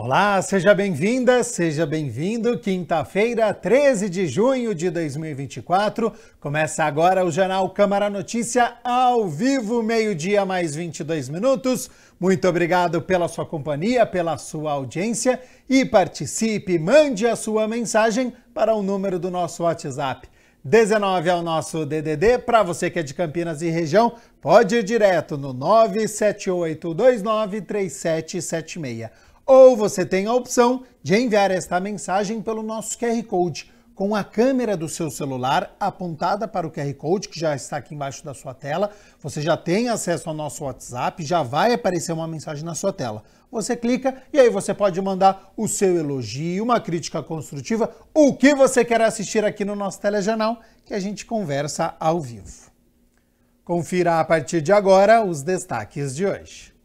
Olá, seja bem-vinda, seja bem-vindo. Quinta-feira, 13 de junho de 2024. Começa agora o Jornal Câmara Notícia ao vivo, meio-dia mais 22 minutos. Muito obrigado pela sua companhia, pela sua audiência e participe, mande a sua mensagem para o número do nosso WhatsApp. 19 é o nosso DDD, para você que é de Campinas e região, pode ir direto no 978293776. Ou você tem a opção de enviar esta mensagem pelo nosso QR Code, com a câmera do seu celular apontada para o QR Code, que já está aqui embaixo da sua tela. Você já tem acesso ao nosso WhatsApp, já vai aparecer uma mensagem na sua tela. Você clica e aí você pode mandar o seu elogio, uma crítica construtiva, o que você quer assistir aqui no nosso telejornal, que a gente conversa ao vivo. Confira a partir de agora os destaques de hoje.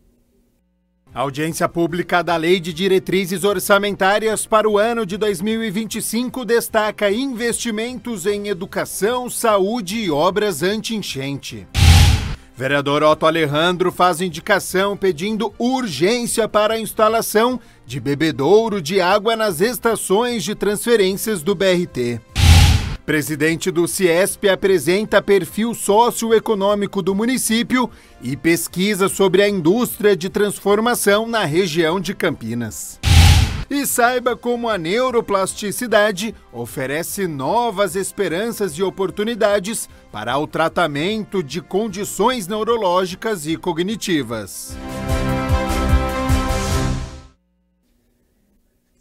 A audiência pública da Lei de Diretrizes Orçamentárias para o ano de 2025 destaca investimentos em educação, saúde e obras anti-enchente. Vereador Otto Alejandro faz indicação pedindo urgência para a instalação de bebedouro de água nas estações de transferências do BRT. Presidente do Ciesp apresenta perfil socioeconômico do município e pesquisa sobre a indústria de transformação na região de Campinas. E saiba como a neuroplasticidade oferece novas esperanças e oportunidades para o tratamento de condições neurológicas e cognitivas.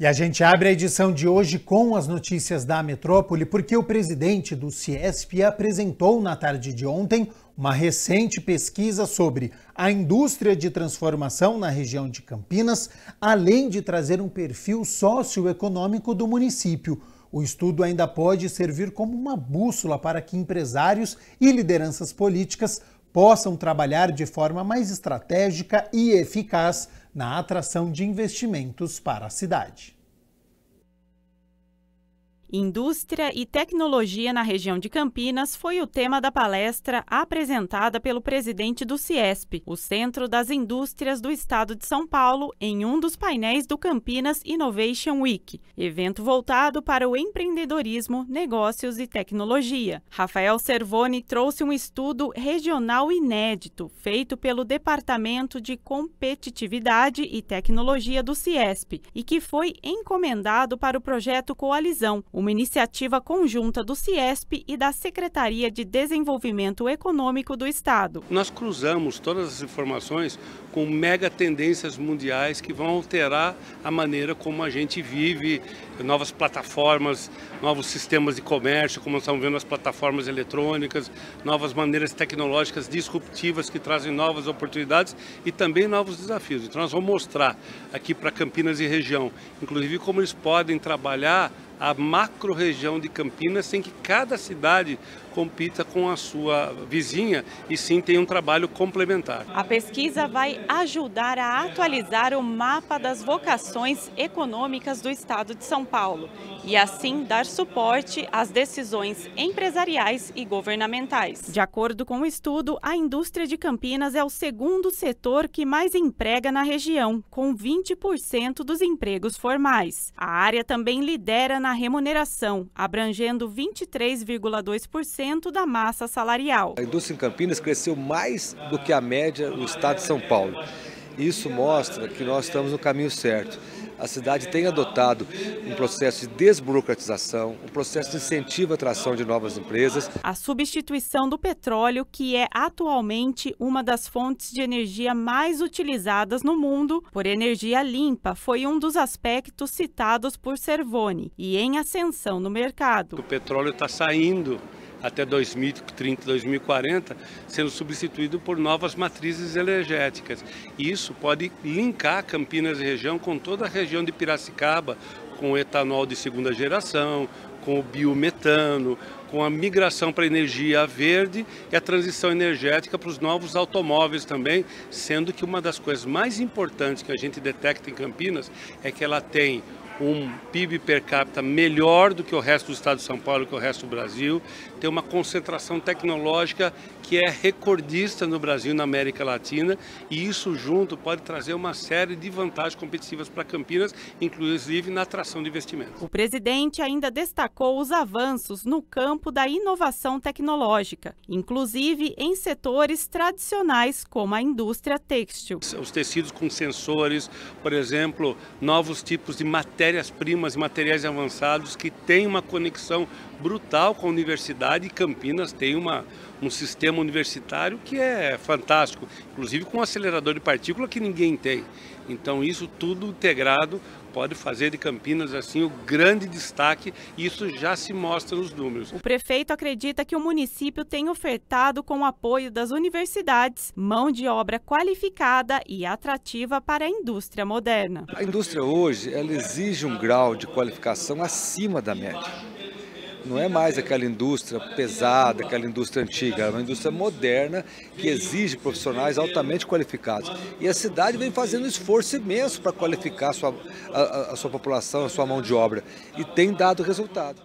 E a gente abre a edição de hoje com as notícias da metrópole, porque o presidente do Ciesp apresentou na tarde de ontem uma recente pesquisa sobre a indústria de transformação na região de Campinas, além de trazer um perfil socioeconômico do município. O estudo ainda pode servir como uma bússola para que empresários e lideranças políticas possam trabalhar de forma mais estratégica e eficaz na atração de investimentos para a cidade. Indústria e tecnologia na região de Campinas foi o tema da palestra apresentada pelo presidente do Ciesp, o Centro das Indústrias do Estado de São Paulo, em um dos painéis do Campinas Innovation Week, evento voltado para o empreendedorismo, negócios e tecnologia. Rafael Cervoni trouxe um estudo regional inédito, feito pelo Departamento de Competitividade e Tecnologia do Ciesp, e que foi encomendado para o projeto Coalizão, uma iniciativa conjunta do Ciesp e da Secretaria de Desenvolvimento Econômico do Estado. Nós cruzamos todas as informações com mega tendências mundiais que vão alterar a maneira como a gente vive, novas plataformas, novos sistemas de comércio, como nós estamos vendo as plataformas eletrônicas, novas maneiras tecnológicas disruptivas que trazem novas oportunidades e também novos desafios. Então nós vamos mostrar aqui para Campinas e região, inclusive como eles podem trabalhar a macro-região de Campinas sem que cada cidade compita com a sua vizinha e sim tem um trabalho complementar. A pesquisa vai ajudar a atualizar o mapa das vocações econômicas do Estado de São Paulo e assim dar suporte às decisões empresariais e governamentais. De acordo com o estudo, a indústria de Campinas é o segundo setor que mais emprega na região, com 20% dos empregos formais. A área também lidera na remuneração, abrangendo 23,2% da massa salarial. A indústria em Campinas cresceu mais do que a média no estado de São Paulo. Isso mostra que nós estamos no caminho certo. A cidade tem adotado um processo de desburocratização, um processo de incentivo à atração de novas empresas. A substituição do petróleo, que é atualmente uma das fontes de energia mais utilizadas no mundo, por energia limpa, foi um dos aspectos citados por Cervoni e em ascensão no mercado. O petróleo está saindo até 2030, 2040, sendo substituído por novas matrizes energéticas. E isso pode linkar Campinas e região com toda a região de Piracicaba, com o etanol de segunda geração, com o biometano, com a migração para a energia verde e a transição energética para os novos automóveis também, sendo que uma das coisas mais importantes que a gente detecta em Campinas é que ela tem um PIB per capita melhor do que o resto do estado de São Paulo, que o resto do Brasil, tem uma concentração tecnológica que é recordista no Brasil e na América Latina, e isso junto pode trazer uma série de vantagens competitivas para Campinas, inclusive na atração de investimentos. O presidente ainda destacou os avanços no campo da inovação tecnológica, inclusive em setores tradicionais como a indústria têxtil. Os tecidos com sensores, por exemplo, novos tipos de matérias-primas e materiais avançados que têm uma conexão brutal com a universidade, e Campinas tem um sistema universitário que é fantástico, inclusive com um acelerador de partícula que ninguém tem. Então isso tudo integrado pode fazer de Campinas assim o grande destaque, e isso já se mostra nos números. O prefeito acredita que o município tem ofertado, com o apoio das universidades, mão de obra qualificada e atrativa para a indústria moderna. A indústria hoje, ela exige um grau de qualificação acima da média. Não é mais aquela indústria pesada, aquela indústria antiga, é uma indústria moderna que exige profissionais altamente qualificados. E a cidade vem fazendo um esforço imenso para qualificar a sua população, a sua mão de obra, e tem dado resultado.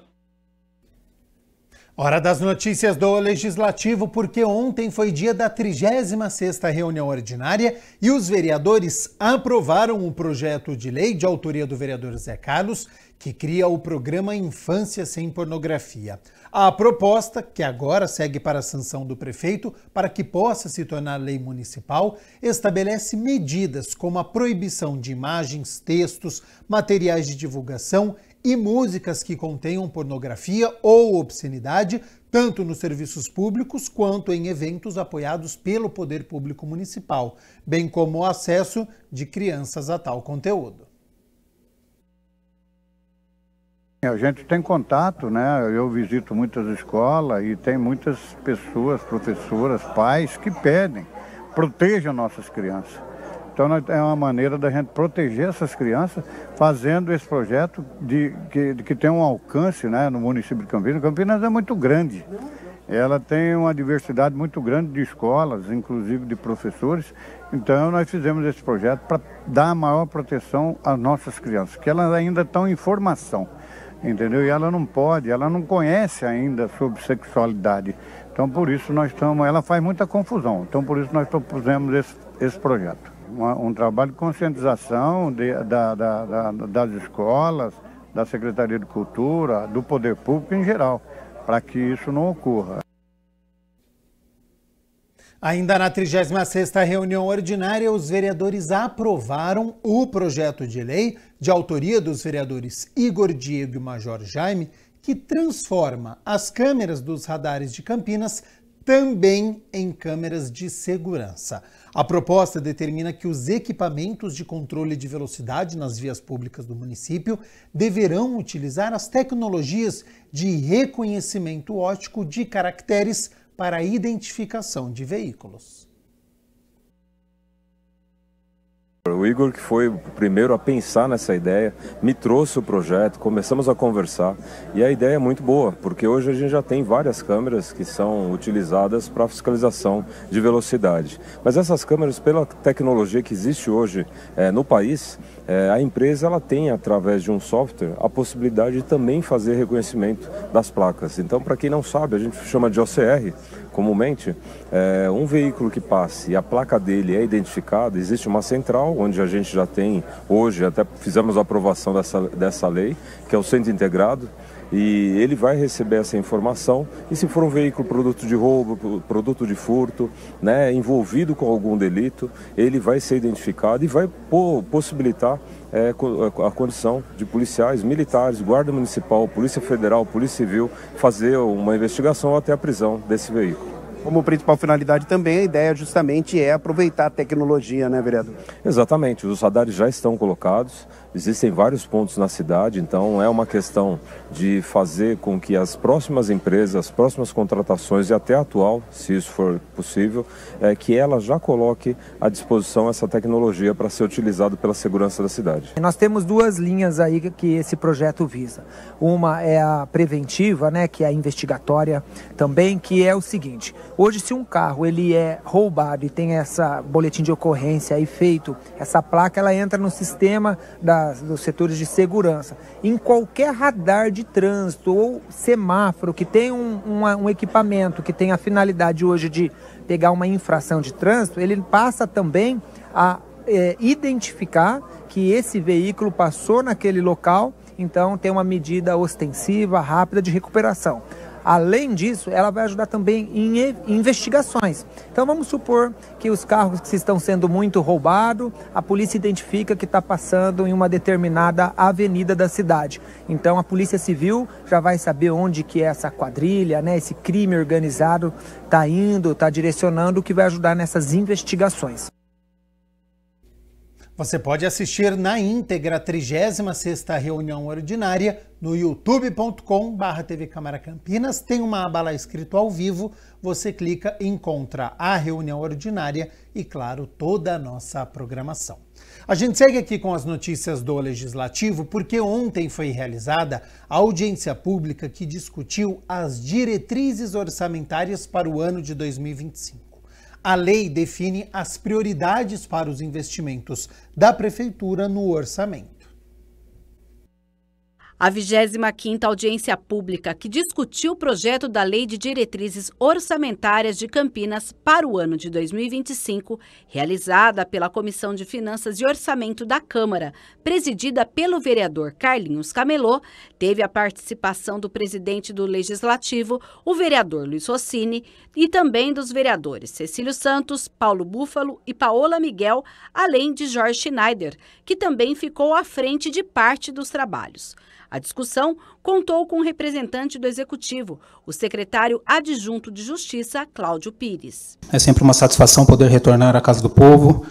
Hora das notícias do Legislativo, porque ontem foi dia da 36ª reunião ordinária e os vereadores aprovaram um projeto de lei de autoria do vereador Zé Carlos, que cria o programa Infância Sem Pornografia. A proposta, que agora segue para a sanção do prefeito para que possa se tornar lei municipal, estabelece medidas como a proibição de imagens, textos, materiais de divulgação e músicas que contenham pornografia ou obscenidade, tanto nos serviços públicos quanto em eventos apoiados pelo Poder Público Municipal, bem como o acesso de crianças a tal conteúdo. A gente tem contato, né? Eu visito muitas escolas e tem muitas pessoas, professoras, pais que pedem, protejam nossas crianças. Então é uma maneira da gente proteger essas crianças fazendo esse projeto que tem um alcance, né, no município de Campinas. Campinas é muito grande, ela tem uma diversidade muito grande de escolas, inclusive de professores. Então nós fizemos esse projeto para dar maior proteção às nossas crianças, que elas ainda estão em formação. Entendeu? E ela não conhece ainda sobre sexualidade. Então por isso ela faz muita confusão. Então por isso nós propusemos esse projeto. Um trabalho de conscientização das escolas, da Secretaria de Cultura, do Poder Público em geral, para que isso não ocorra. Ainda na 36ª reunião ordinária, os vereadores aprovaram o projeto de lei de autoria dos vereadores Igor Diego e Major Jaime, que transforma as câmeras dos radares de Campinas também em câmeras de segurança. A proposta determina que os equipamentos de controle de velocidade nas vias públicas do município deverão utilizar as tecnologias de reconhecimento óptico de caracteres para a identificação de veículos. O Igor, que foi o primeiro a pensar nessa ideia, me trouxe o projeto, começamos a conversar, e a ideia é muito boa, porque hoje a gente já tem várias câmeras que são utilizadas para fiscalização de velocidade. Mas essas câmeras, pela tecnologia que existe hoje no país, a empresa ela tem, através de um software, a possibilidade de também fazer reconhecimento das placas. Então, para quem não sabe, a gente chama de OCR, comumente, um veículo que passe e a placa dele é identificada, existe uma central, onde a gente já tem, hoje, até fizemos a aprovação dessa lei, que é o Centro Integrado, e ele vai receber essa informação, e se for um veículo produto de roubo, produto de furto, né, envolvido com algum delito, ele vai ser identificado e vai possibilitar a condição de policiais, militares, guarda municipal, polícia federal, polícia civil, fazer uma investigação até a prisão desse veículo. como principal finalidade também, a ideia justamente é aproveitar a tecnologia, né, vereador? Exatamente, os radares já estão colocados, existem vários pontos na cidade, então é uma questão de fazer com que as próximas empresas, as próximas contratações e até a atual, se isso for possível, que ela já coloque à disposição essa tecnologia para ser utilizada pela segurança da cidade. Nós temos duas linhas aí que esse projeto visa. Uma é a preventiva, né, que é a investigatória também, que é o seguinte: hoje, se um carro ele é roubado e tem essa boletim de ocorrência aí feito, essa placa ela entra no sistema dos setores de segurança. Em qualquer radar de trânsito ou semáforo que tem um equipamento que tem a finalidade hoje de pegar uma infração de trânsito, ele passa também a identificar que esse veículo passou naquele local, então tem uma medida ostensiva, rápida de recuperação. Além disso, ela vai ajudar também em investigações. Então vamos supor que os carros que estão sendo muito roubados, a polícia identifica que está passando em uma determinada avenida da cidade. Então a Polícia Civil já vai saber onde que é essa quadrilha, né, esse crime organizado está indo, está direcionando, o que vai ajudar nessas investigações. Você pode assistir na íntegra a 36ª reunião ordinária no youtube.com/TV Câmara Campinas. Tem uma aba lá escrito ao vivo, você clica e encontra a reunião ordinária e, claro, toda a nossa programação. A gente segue aqui com as notícias do Legislativo porque ontem foi realizada a audiência pública que discutiu as diretrizes orçamentárias para o ano de 2025. A lei define as prioridades para os investimentos da Prefeitura no orçamento. A 25ª audiência pública que discutiu o projeto da Lei de Diretrizes Orçamentárias de Campinas para o ano de 2025, realizada pela Comissão de Finanças e Orçamento da Câmara, presidida pelo vereador Carlinhos Camelô, teve a participação do presidente do Legislativo, o vereador Luiz Rossini, e também dos vereadores Cecílio Santos, Paulo Búfalo e Paola Miguel, além de Jorge Schneider, que também ficou à frente de parte dos trabalhos. A discussão contou com o representante do Executivo, o secretário adjunto de Justiça, Cláudio Pires. É sempre uma satisfação poder retornar à Casa do Povo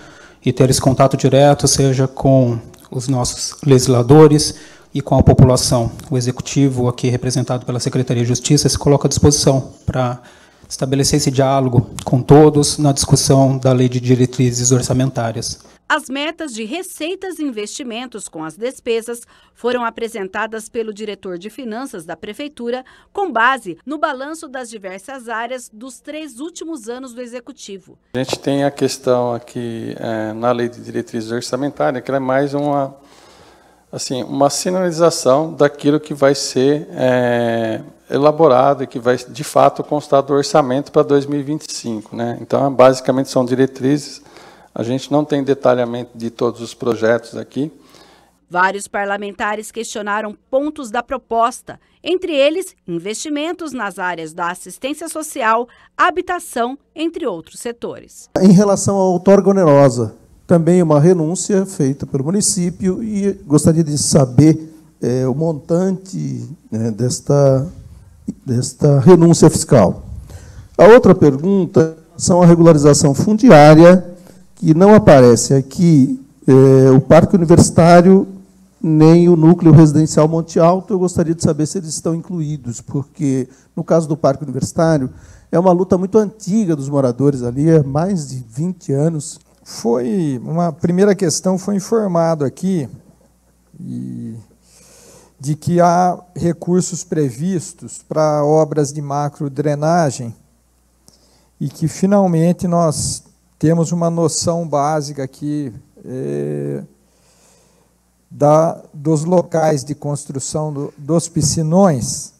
e ter esse contato direto, seja com os nossos legisladores e com a população. O Executivo, aqui representado pela Secretaria de Justiça, se coloca à disposição para estabelecer esse diálogo com todos na discussão da Lei de Diretrizes Orçamentárias. As metas de receitas e investimentos com as despesas foram apresentadas pelo diretor de Finanças da Prefeitura com base no balanço das diversas áreas dos 3 últimos anos do Executivo. A gente tem a questão aqui na Lei de Diretrizes Orçamentárias, que ela é mais uma sinalização daquilo que vai ser elaborado e que vai, de fato, constar do orçamento para 2025. Né? Então, basicamente, são diretrizes. A gente não tem detalhamento de todos os projetos aqui. Vários parlamentares questionaram pontos da proposta, entre eles investimentos nas áreas da assistência social, habitação, entre outros setores. Em relação à outorga onerosa, também uma renúncia feita pelo município e gostaria de saber o montante desta renúncia fiscal. A outra pergunta são a regularização fundiária, que não aparece aqui o Parque Universitário nem o Núcleo Residencial Monte Alto. Eu gostaria de saber se eles estão incluídos, porque, no caso do Parque Universitário, é uma luta muito antiga dos moradores ali, há mais de 20 anos. Foi uma primeira questão, foi informado aqui de que há recursos previstos para obras de macrodrenagem e que, finalmente, nós temos uma noção básica aqui dos locais de construção dos piscinões,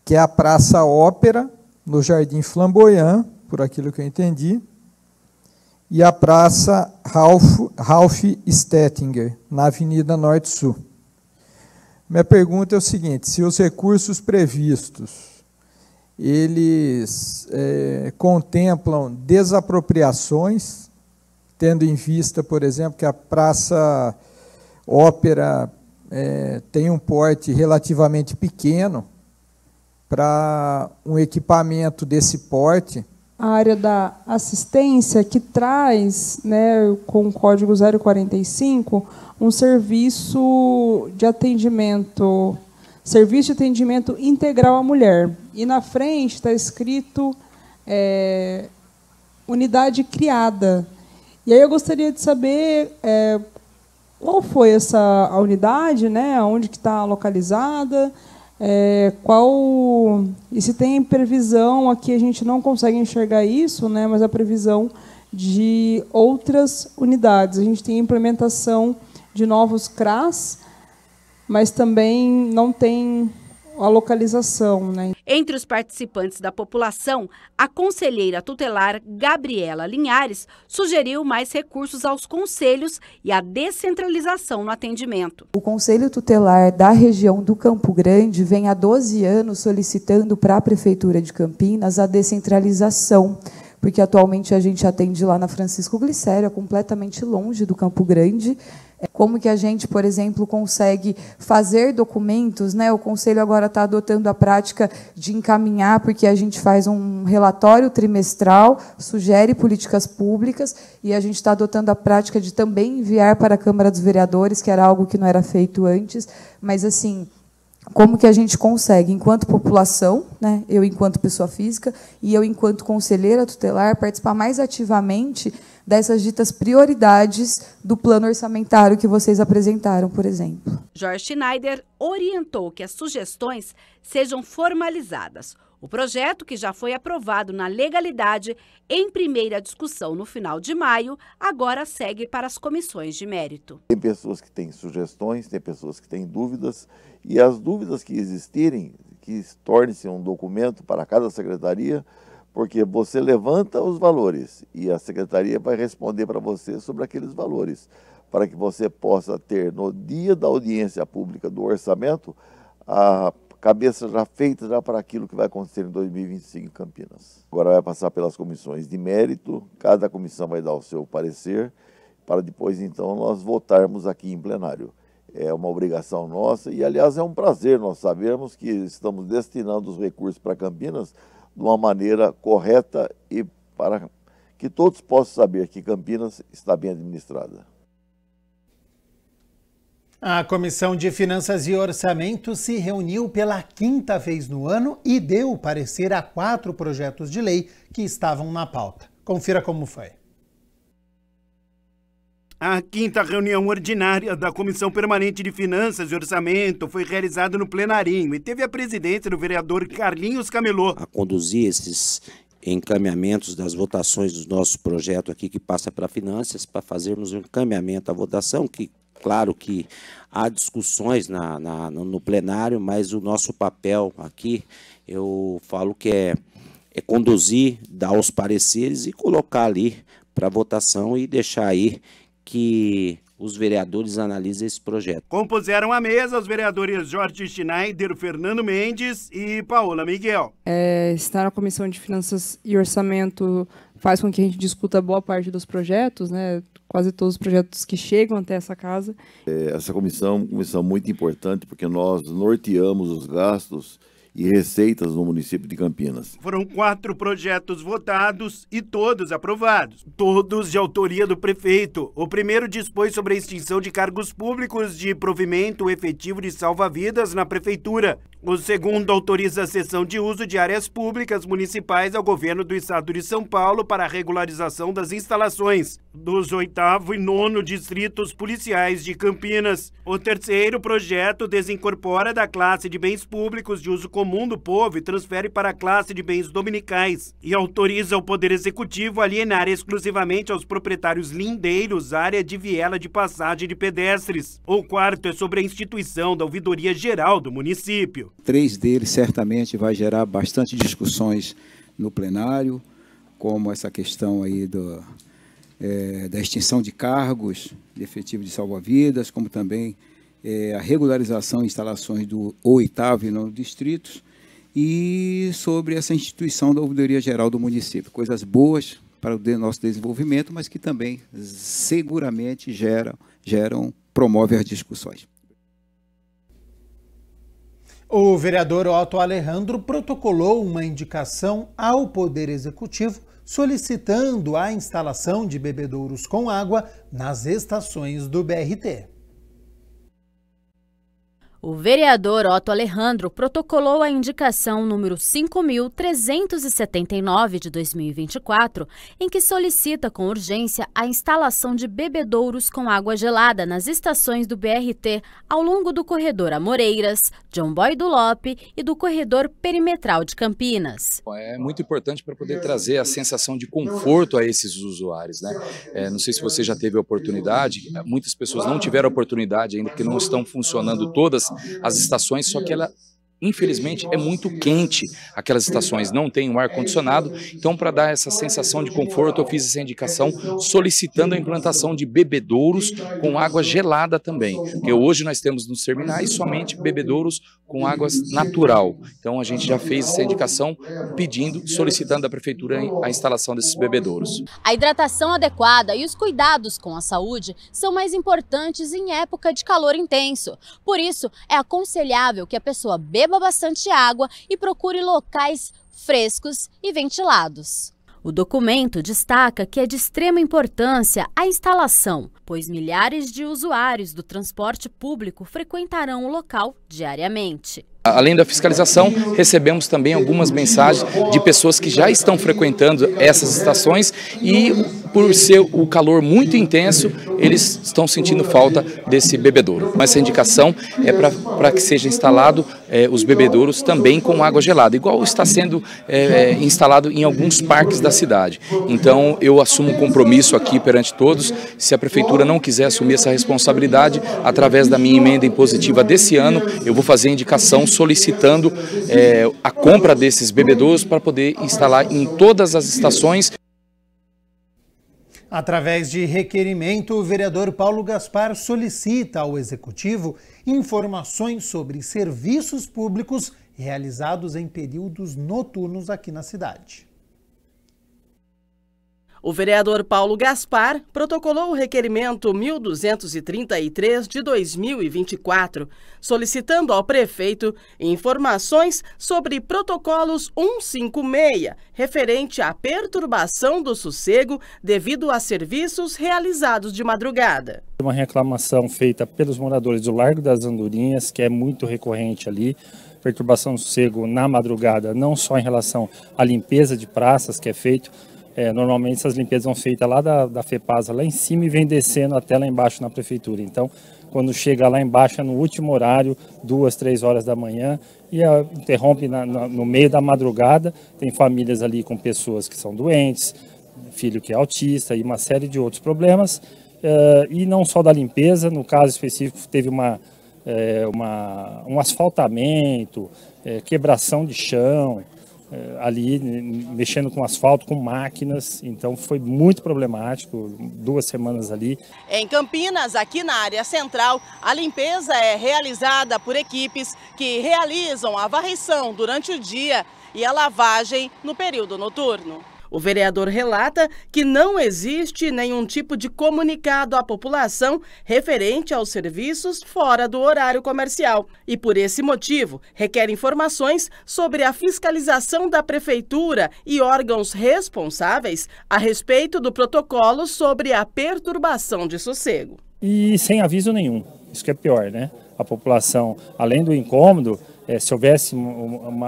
que é a Praça Ópera, no Jardim Flamboyant, por aquilo que eu entendi, e a Praça Ralph Stettinger, na Avenida Norte-Sul. Minha pergunta é o seguinte: se os recursos previstos eles contemplam desapropriações, tendo em vista, por exemplo, que a Praça Ópera tem um porte relativamente pequeno para um equipamento desse porte, a área da assistência, que traz, né, com o código 045, um serviço de atendimento integral à mulher. E na frente está escrito unidade criada. E aí eu gostaria de saber qual foi a unidade, né, onde que está localizada, e se tem previsão, aqui a gente não consegue enxergar isso, né, mas a previsão de outras unidades. A gente tem a implementação de novos CRAS, mas também não tem a localização, né? Entre os participantes da população, a conselheira tutelar Gabriela Linhares sugeriu mais recursos aos conselhos e a descentralização no atendimento. O Conselho Tutelar da região do Campo Grande vem há 12 anos solicitando para a Prefeitura de Campinas a descentralização, porque atualmente a gente atende lá na Francisco Glicério, completamente longe do Campo Grande. Como que a gente, por exemplo, consegue fazer documentos, né? O Conselho agora está adotando a prática de encaminhar, porque a gente faz um relatório trimestral, sugere políticas públicas, e a gente está adotando a prática de também enviar para a Câmara dos Vereadores, que era algo que não era feito antes, mas, assim, como que a gente consegue, enquanto população, né, eu enquanto pessoa física e eu enquanto conselheira tutelar, participar mais ativamente dessas ditas prioridades do plano orçamentário que vocês apresentaram, por exemplo. Jorge Schneider orientou que as sugestões sejam formalizadas. O projeto, que já foi aprovado na legalidade em primeira discussão no final de maio, agora segue para as comissões de mérito. Tem pessoas que têm sugestões, tem pessoas que têm dúvidas, e as dúvidas que existirem, que torne-se um documento para cada secretaria, porque você levanta os valores e a secretaria vai responder para você sobre aqueles valores, para que você possa ter, no dia da audiência pública do orçamento, a cabeça já feita já para aquilo que vai acontecer em 2025 em Campinas. Agora vai passar pelas comissões de mérito, cada comissão vai dar o seu parecer, para depois então nós votarmos aqui em plenário. É uma obrigação nossa e, aliás, é um prazer nós sabermos que estamos destinando os recursos para Campinas de uma maneira correta e para que todos possam saber que Campinas está bem administrada. A Comissão de Finanças e Orçamento se reuniu pela 5ª vez no ano e deu parecer a 4 projetos de lei que estavam na pauta. Confira como foi. A 5ª reunião ordinária da Comissão Permanente de Finanças e Orçamento foi realizada no plenarinho e teve a presidência do vereador Carlinhos Camelô. A conduzir esses encaminhamentos das votações dos nossos projetos aqui que passa para Finanças, para fazermos um encaminhamento à votação, que claro que há discussões no plenário, mas o nosso papel aqui, eu falo que é conduzir, dar os pareceres e colocar ali para votação e deixar aí que os vereadores analisem esse projeto. Compuseram a mesa os vereadores Jorge Schneider, Fernando Mendes e Paola Miguel. Estar na Comissão de Finanças e Orçamento faz com que a gente discuta boa parte dos projetos, né? Quase todos os projetos que chegam até essa casa. Essa comissão é uma comissão muito importante porque nós norteamos os gastos e receitas no município de Campinas. Foram 4 projetos votados e todos aprovados, todos de autoria do prefeito. O primeiro dispôs sobre a extinção de cargos públicos de provimento efetivo de salva-vidas na prefeitura. O segundo autoriza a cessão de uso de áreas públicas municipais ao governo do estado de São Paulo para a regularização das instalações dos 8º e 9º distritos policiais de Campinas. O terceiro projeto desincorpora da classe de bens públicos de uso comum do povo e transfere para a classe de bens dominicais e autoriza o Poder Executivo a alienar exclusivamente aos proprietários lindeiros área de viela de passagem de pedestres. O quarto é sobre a instituição da ouvidoria geral do município. 3 deles certamente vai gerar bastante discussões no plenário, como essa questão aí da extinção de cargos de efetivo de salva-vidas, como também a regularização de instalações do 8º e 9º distritos, e sobre essa instituição da ouvidoria geral do município. Coisas boas para o nosso desenvolvimento, mas que também seguramente promovem as discussões. O vereador Otto Alejandro protocolou uma indicação ao Poder Executivo solicitando a instalação de bebedouros com água nas estações do BRT. O vereador Otto Alejandro protocolou a indicação número 5.379 de 2024, em que solicita com urgência a instalação de bebedouros com água gelada nas estações do BRT ao longo do corredor Amoreiras, João Boy do Lope e do corredor perimetral de Campinas. É muito importante para poder trazer a sensação de conforto a esses usuários, né? Não sei se você já teve a oportunidade, muitas pessoas não tiveram a oportunidade ainda porque não estão funcionando todas as estações, só que ela, infelizmente, é muito quente. Aquelas estações não têm um ar-condicionado, então para dar essa sensação de conforto eu fiz essa indicação solicitando a implantação de bebedouros com água gelada também, porque hoje nós temos nos terminais somente bebedouros com água natural. Então a gente já fez essa indicação pedindo, solicitando à Prefeitura a instalação desses bebedouros. A hidratação adequada e os cuidados com a saúde são mais importantes em época de calor intenso. Por isso, é aconselhável que a pessoa beba bastante água e procure locais frescos e ventilados. O documento destaca que é de extrema importância a instalação, pois milhares de usuários do transporte público frequentarão o local diariamente. Além da fiscalização, recebemos também algumas mensagens de pessoas que já estão frequentando essas estações e, por ser o calor muito intenso, eles estão sentindo falta desse bebedouro. Mas essa indicação é para que seja instalado os bebedouros também com água gelada, igual está sendo instalado em alguns parques da cidade. Então, eu assumo um compromisso aqui perante todos, se a Prefeitura não quiser assumir essa responsabilidade, através da minha emenda impositiva desse ano, eu vou fazer a indicação solicitando a compra desses bebedouros para poder instalar em todas as estações. Através de requerimento, o vereador Paulo Gaspar solicita ao Executivo informações sobre serviços públicos realizados em períodos noturnos aqui na cidade. O vereador Paulo Gaspar protocolou o requerimento 1233 de 2024, solicitando ao prefeito informações sobre protocolos 156, referente à perturbação do sossego devido a serviços realizados de madrugada. Uma reclamação feita pelos moradores do Largo das Andorinhas, que é muito recorrente ali, perturbação do sossego na madrugada, não só em relação à limpeza de praças que é feito. Normalmente essas limpezas são feitas lá da FEPASA, lá em cima, e vem descendo até lá embaixo na prefeitura. Então, quando chega lá embaixo é no último horário, 2, 3 horas da manhã, e interrompe no meio da madrugada. Tem famílias ali com pessoas que são doentes, filho que é autista e uma série de outros problemas. E não só da limpeza, no caso específico teve um asfaltamento, quebração de chão, ali mexendo com asfalto, com máquinas, então foi muito problemático, 2 semanas ali. Em Campinas, aqui na área central, a limpeza é realizada por equipes que realizam a varrição durante o dia e a lavagem no período noturno. O vereador relata que não existe nenhum tipo de comunicado à população referente aos serviços fora do horário comercial e, por esse motivo, requer informações sobre a fiscalização da prefeitura e órgãos responsáveis a respeito do protocolo sobre a perturbação de sossego. E sem aviso nenhum, isso que é pior, né? A população, além do incômodo, se houvesse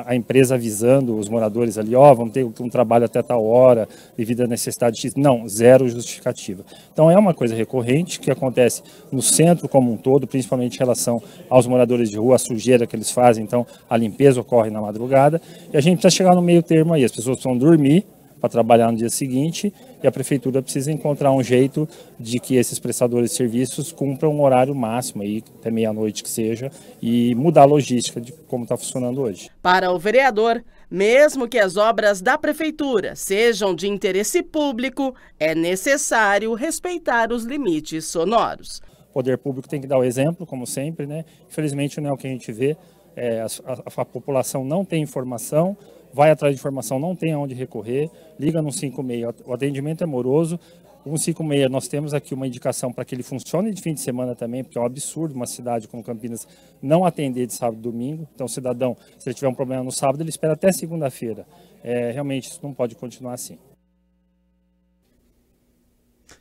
a empresa avisando os moradores ali, vamos ter um trabalho até tal hora, devido à necessidade X, não, zero justificativa. Então é uma coisa recorrente que acontece no centro como um todo, principalmente em relação aos moradores de rua, a sujeira que eles fazem, então a limpeza ocorre na madrugada, e a gente precisa chegar no meio termo aí, as pessoas precisam dormir para trabalhar no dia seguinte, e a prefeitura precisa encontrar um jeito de que esses prestadores de serviços cumpram um horário máximo, aí, até meia-noite que seja, e mudar a logística de como está funcionando hoje. Para o vereador, mesmo que as obras da prefeitura sejam de interesse público, é necessário respeitar os limites sonoros. O poder público tem que dar o exemplo, como sempre, né? Infelizmente não é o que a gente vê, a população não tem informação, vai atrás de informação, não tem aonde recorrer, liga no 156, o atendimento é moroso. O 156, nós temos aqui uma indicação para que ele funcione de fim de semana também, porque é um absurdo uma cidade como Campinas não atender de sábado e domingo. Então o cidadão, se ele tiver um problema no sábado, ele espera até segunda-feira. Realmente isso não pode continuar assim.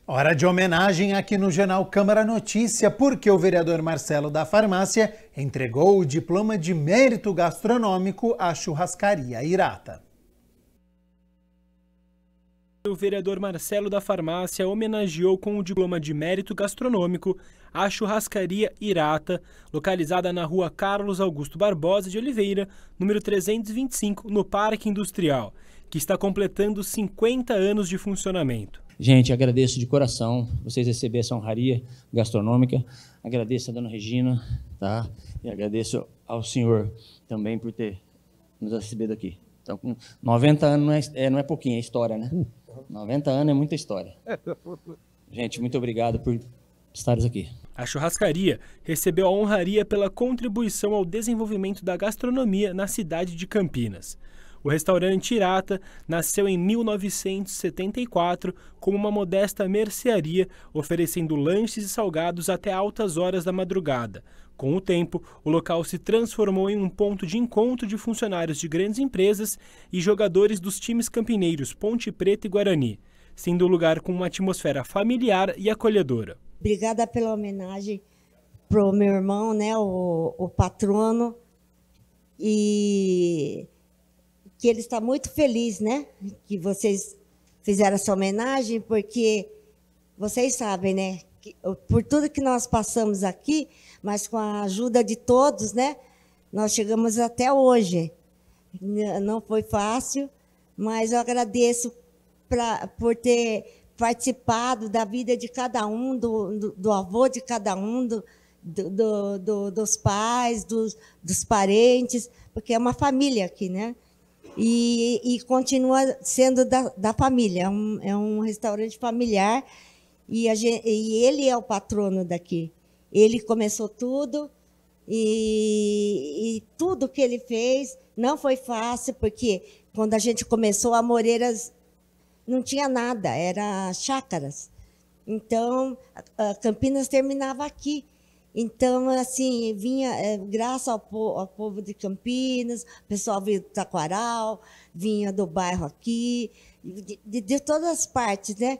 Hora de homenagem aqui no Jornal Câmara Notícia, porque o vereador Marcelo da Farmácia entregou o diploma de mérito gastronômico à churrascaria Irata. O vereador Marcelo da Farmácia homenageou com o diploma de mérito gastronômico a churrascaria Irata, localizada na rua Carlos Augusto Barbosa de Oliveira, número 325, no Parque Industrial, que está completando 50 anos de funcionamento. Gente, agradeço de coração vocês receberem essa honraria gastronômica, agradeço a dona Regina, tá? E agradeço ao senhor também por ter nos recebido aqui. Então, com 90 anos não é pouquinho, é história, né? 90 anos é muita história. Gente, muito obrigado por estares aqui. A churrascaria recebeu a honraria pela contribuição ao desenvolvimento da gastronomia na cidade de Campinas. O restaurante Irata nasceu em 1974 como uma modesta mercearia, oferecendo lanches e salgados até altas horas da madrugada. Com o tempo, o local se transformou em um ponto de encontro de funcionários de grandes empresas e jogadores dos times campineiros Ponte Preta e Guarani, sendo um lugar com uma atmosfera familiar e acolhedora. Obrigada pela homenagem para o meu irmão, né, o patrono, e que ele está muito feliz, né, que vocês fizeram essa homenagem, porque vocês sabem, né, que, por tudo que nós passamos aqui, mas com a ajuda de todos, né, nós chegamos até hoje. Não foi fácil, mas eu agradeço por ter participado da vida de cada um, do avô de cada um, dos pais, dos parentes, porque é uma família aqui, né? E continua sendo da família, é um restaurante familiar, e ele é o patrono daqui. Ele começou tudo, e tudo que ele fez não foi fácil, porque quando a gente começou, a Moreiras não tinha nada, era chácaras. Então, a Campinas terminava aqui. Então, assim, vinha, graças ao povo de Campinas, o pessoal veio do Taquaral, vinha do bairro aqui, de todas as partes, né?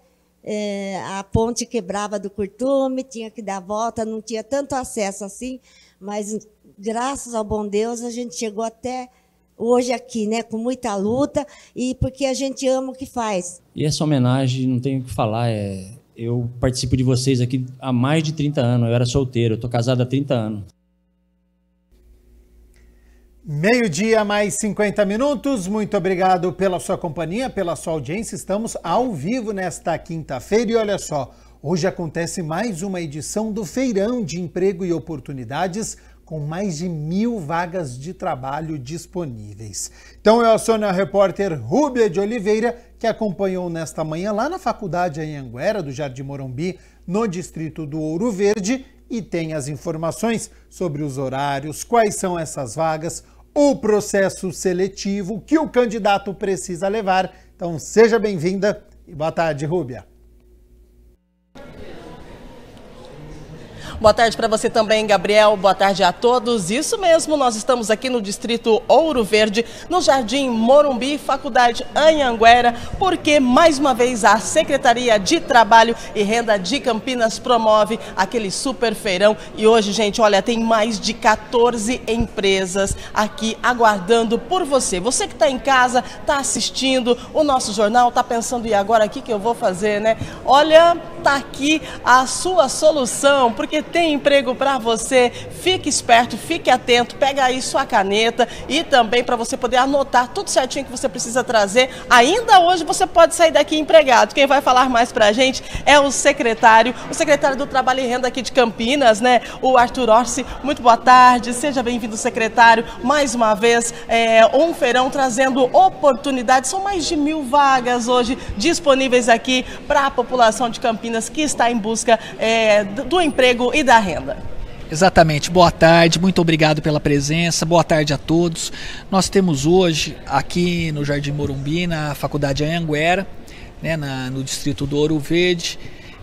A ponte quebrava do Curtume, tinha que dar a volta, não tinha tanto acesso assim, mas graças ao bom Deus a gente chegou até hoje aqui, né? Com muita luta, e porque a gente ama o que faz. E essa homenagem, não tenho o que falar, eu participo de vocês aqui há mais de 30 anos, eu era solteiro, eu estou casado há 30 anos. Meio-dia mais 50 minutos, muito obrigado pela sua companhia, pela sua audiência, estamos ao vivo nesta quinta-feira e olha só, hoje acontece mais uma edição do Feirão de Emprego e Oportunidades, com mais de 1000 vagas de trabalho disponíveis. Então eu aciono a repórter Rúbia de Oliveira, que acompanhou nesta manhã lá na Faculdade Anhanguera do Jardim Morumbi, no distrito do Ouro Verde, e tem as informações sobre os horários, quais são essas vagas, o processo seletivo que o candidato precisa levar. Então seja bem-vinda e boa tarde, Rúbia. Boa tarde para você também, Gabriel. Boa tarde a todos. Isso mesmo, nós estamos aqui no distrito Ouro Verde, no Jardim Morumbi, Faculdade Anhanguera, porque mais uma vez a Secretaria de Trabalho e Renda de Campinas promove aquele super feirão. E hoje, gente, olha, tem mais de 14 empresas aqui aguardando por você. Você que está em casa, está assistindo o nosso jornal, está pensando, e agora o que eu vou fazer, né? Olha, tá aqui a sua solução, porque tem emprego para você. Fique esperto, fique atento, pega aí sua caneta e também para você poder anotar tudo certinho que você precisa trazer. Ainda hoje você pode sair daqui empregado. Quem vai falar mais para a gente é o secretário do Trabalho e Renda aqui de Campinas, né? O Arthur Orsi. Muito boa tarde, seja bem-vindo, secretário. Mais uma vez, um feirão trazendo oportunidades. São mais de 1000 vagas hoje disponíveis aqui para a população de Campinas que está em busca do emprego e da renda. Exatamente, boa tarde, muito obrigado pela presença, boa tarde a todos. Nós temos hoje aqui no Jardim Morumbi, na Faculdade Anhanguera, né, no distrito do Ouro Verde,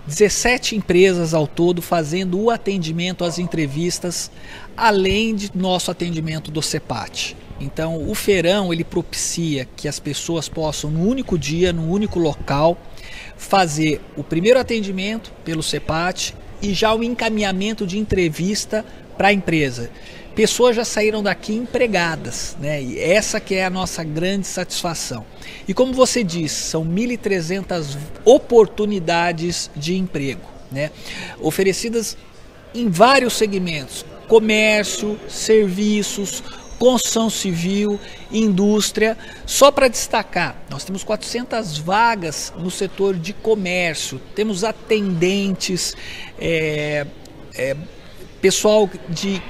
17 empresas ao todo fazendo o atendimento às entrevistas, além de nosso atendimento do CEPAT. Então o feirão ele propicia que as pessoas possam, no único dia, no único local, fazer o primeiro atendimento pelo CEPAT e já o encaminhamento de entrevista para a empresa. Pessoas já saíram daqui empregadas, né? E essa que é a nossa grande satisfação. E como você disse, são 1.300 oportunidades de emprego, né? Oferecidas em vários segmentos: comércio, serviços, construção civil, indústria. Só para destacar, nós temos 400 vagas no setor de comércio, temos atendentes, pessoal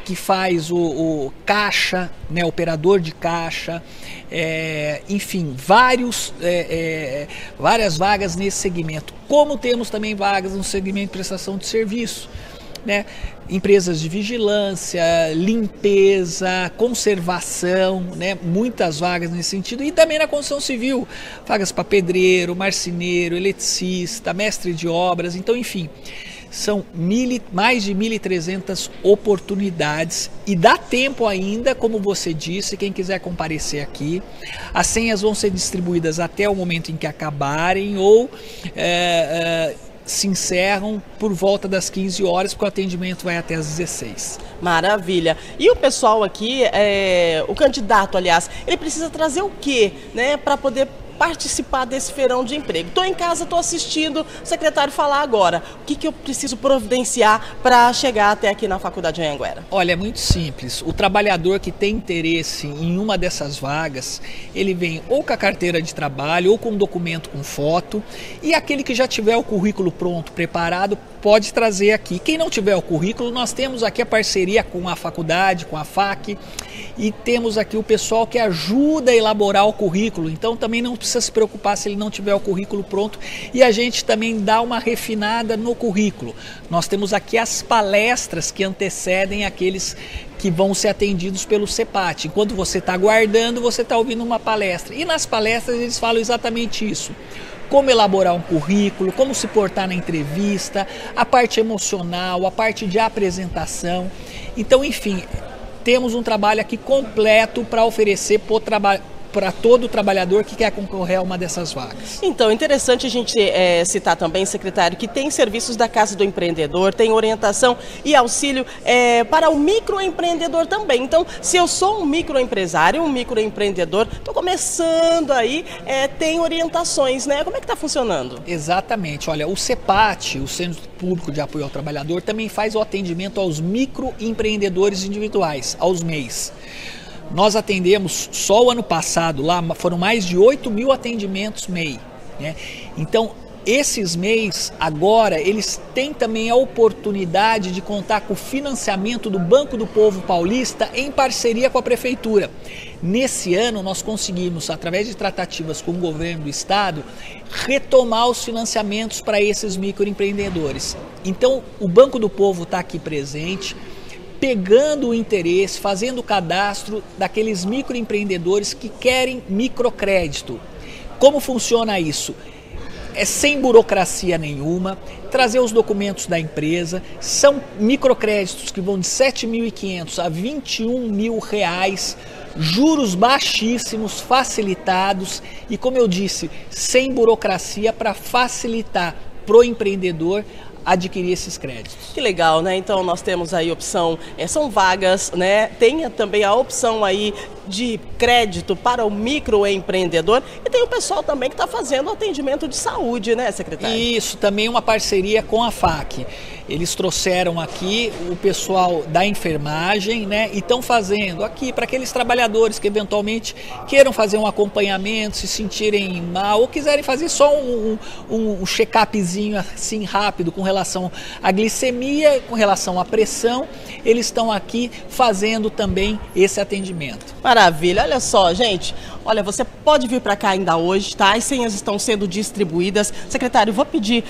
que faz o caixa, né, operador de caixa, enfim, várias vagas nesse segmento. Como temos também vagas no segmento de prestação de serviço, né? Empresas de vigilância, limpeza, conservação, né? Muitas vagas nesse sentido, e também na construção civil, vagas para pedreiro, marceneiro, eletricista, mestre de obras. Então, enfim, são mais de 1.300 oportunidades e dá tempo ainda, como você disse, quem quiser comparecer aqui. As senhas vão ser distribuídas até o momento em que acabarem ou se encerram por volta das 15 horas, porque o atendimento vai até às 16. Maravilha. E o pessoal aqui, o candidato, aliás, ele precisa trazer o quê, né, para poder participar desse feirão de emprego? Estou em casa, estou assistindo o secretário falar agora. O que eu preciso providenciar para chegar até aqui na Faculdade Anhanguera? Olha, é muito simples. O trabalhador que tem interesse em uma dessas vagas, ele vem ou com a carteira de trabalho ou com um documento com foto, e aquele que já tiver o currículo pronto, preparado, pode trazer aqui. Quem não tiver o currículo, nós temos aqui a parceria com a faculdade, com a FAC, e temos aqui o pessoal que ajuda a elaborar o currículo. Então também não precisa se preocupar se ele não tiver o currículo pronto, e a gente também dá uma refinada no currículo. Nós temos aqui as palestras que antecedem aqueles que vão ser atendidos pelo CEPAT. Enquanto você está aguardando, você está ouvindo uma palestra, e nas palestras eles falam exatamente isso: como elaborar um currículo, como se portar na entrevista, a parte emocional, a parte de apresentação. Então, enfim, temos um trabalho aqui completo para oferecer para todo trabalhador que quer concorrer a uma dessas vagas. Então, interessante a gente citar também, secretário, que tem serviços da Casa do Empreendedor, tem orientação e auxílio para o microempreendedor também. Então, se eu sou um microempresário, um microempreendedor, estou começando aí, tem orientações, né? Como é que está funcionando? Exatamente. Olha, o CEPAT, o Centro Público de Apoio ao Trabalhador, também faz o atendimento aos microempreendedores individuais, aos MEIs. Nós atendemos, só o ano passado, lá foram mais de 8.000 atendimentos MEI, né? Então, esses MEIs, agora, eles têm também a oportunidade de contar com o financiamento do Banco do Povo Paulista em parceria com a Prefeitura. Nesse ano, nós conseguimos, através de tratativas com o governo do Estado, retomar os financiamentos para esses microempreendedores. Então, o Banco do Povo está aqui presente, pegando o interesse, fazendo o cadastro daqueles microempreendedores que querem microcrédito. Como funciona isso? É sem burocracia nenhuma, trazer os documentos da empresa, são microcréditos que vão de R$ 7.500 a R$ 21.000, juros baixíssimos, facilitados e, como eu disse, sem burocracia, para facilitar para o empreendedor adquirir esses créditos. Que legal, né? Então nós temos aí opção, são vagas, né? Tem também a opção aí de crédito para o microempreendedor, e tem o pessoal também que está fazendo atendimento de saúde, né, secretário? Isso, também uma parceria com a FAC. Eles trouxeram aqui o pessoal da enfermagem, né, e estão fazendo aqui para aqueles trabalhadores que eventualmente queiram fazer um acompanhamento, se sentirem mal ou quiserem fazer só um check-upzinho assim rápido com relação à glicemia, com relação à pressão, eles estão aqui fazendo também esse atendimento. Maravilha, olha só, gente, olha, você pode vir para cá ainda hoje, tá? As senhas estão sendo distribuídas. Secretário, vou pedir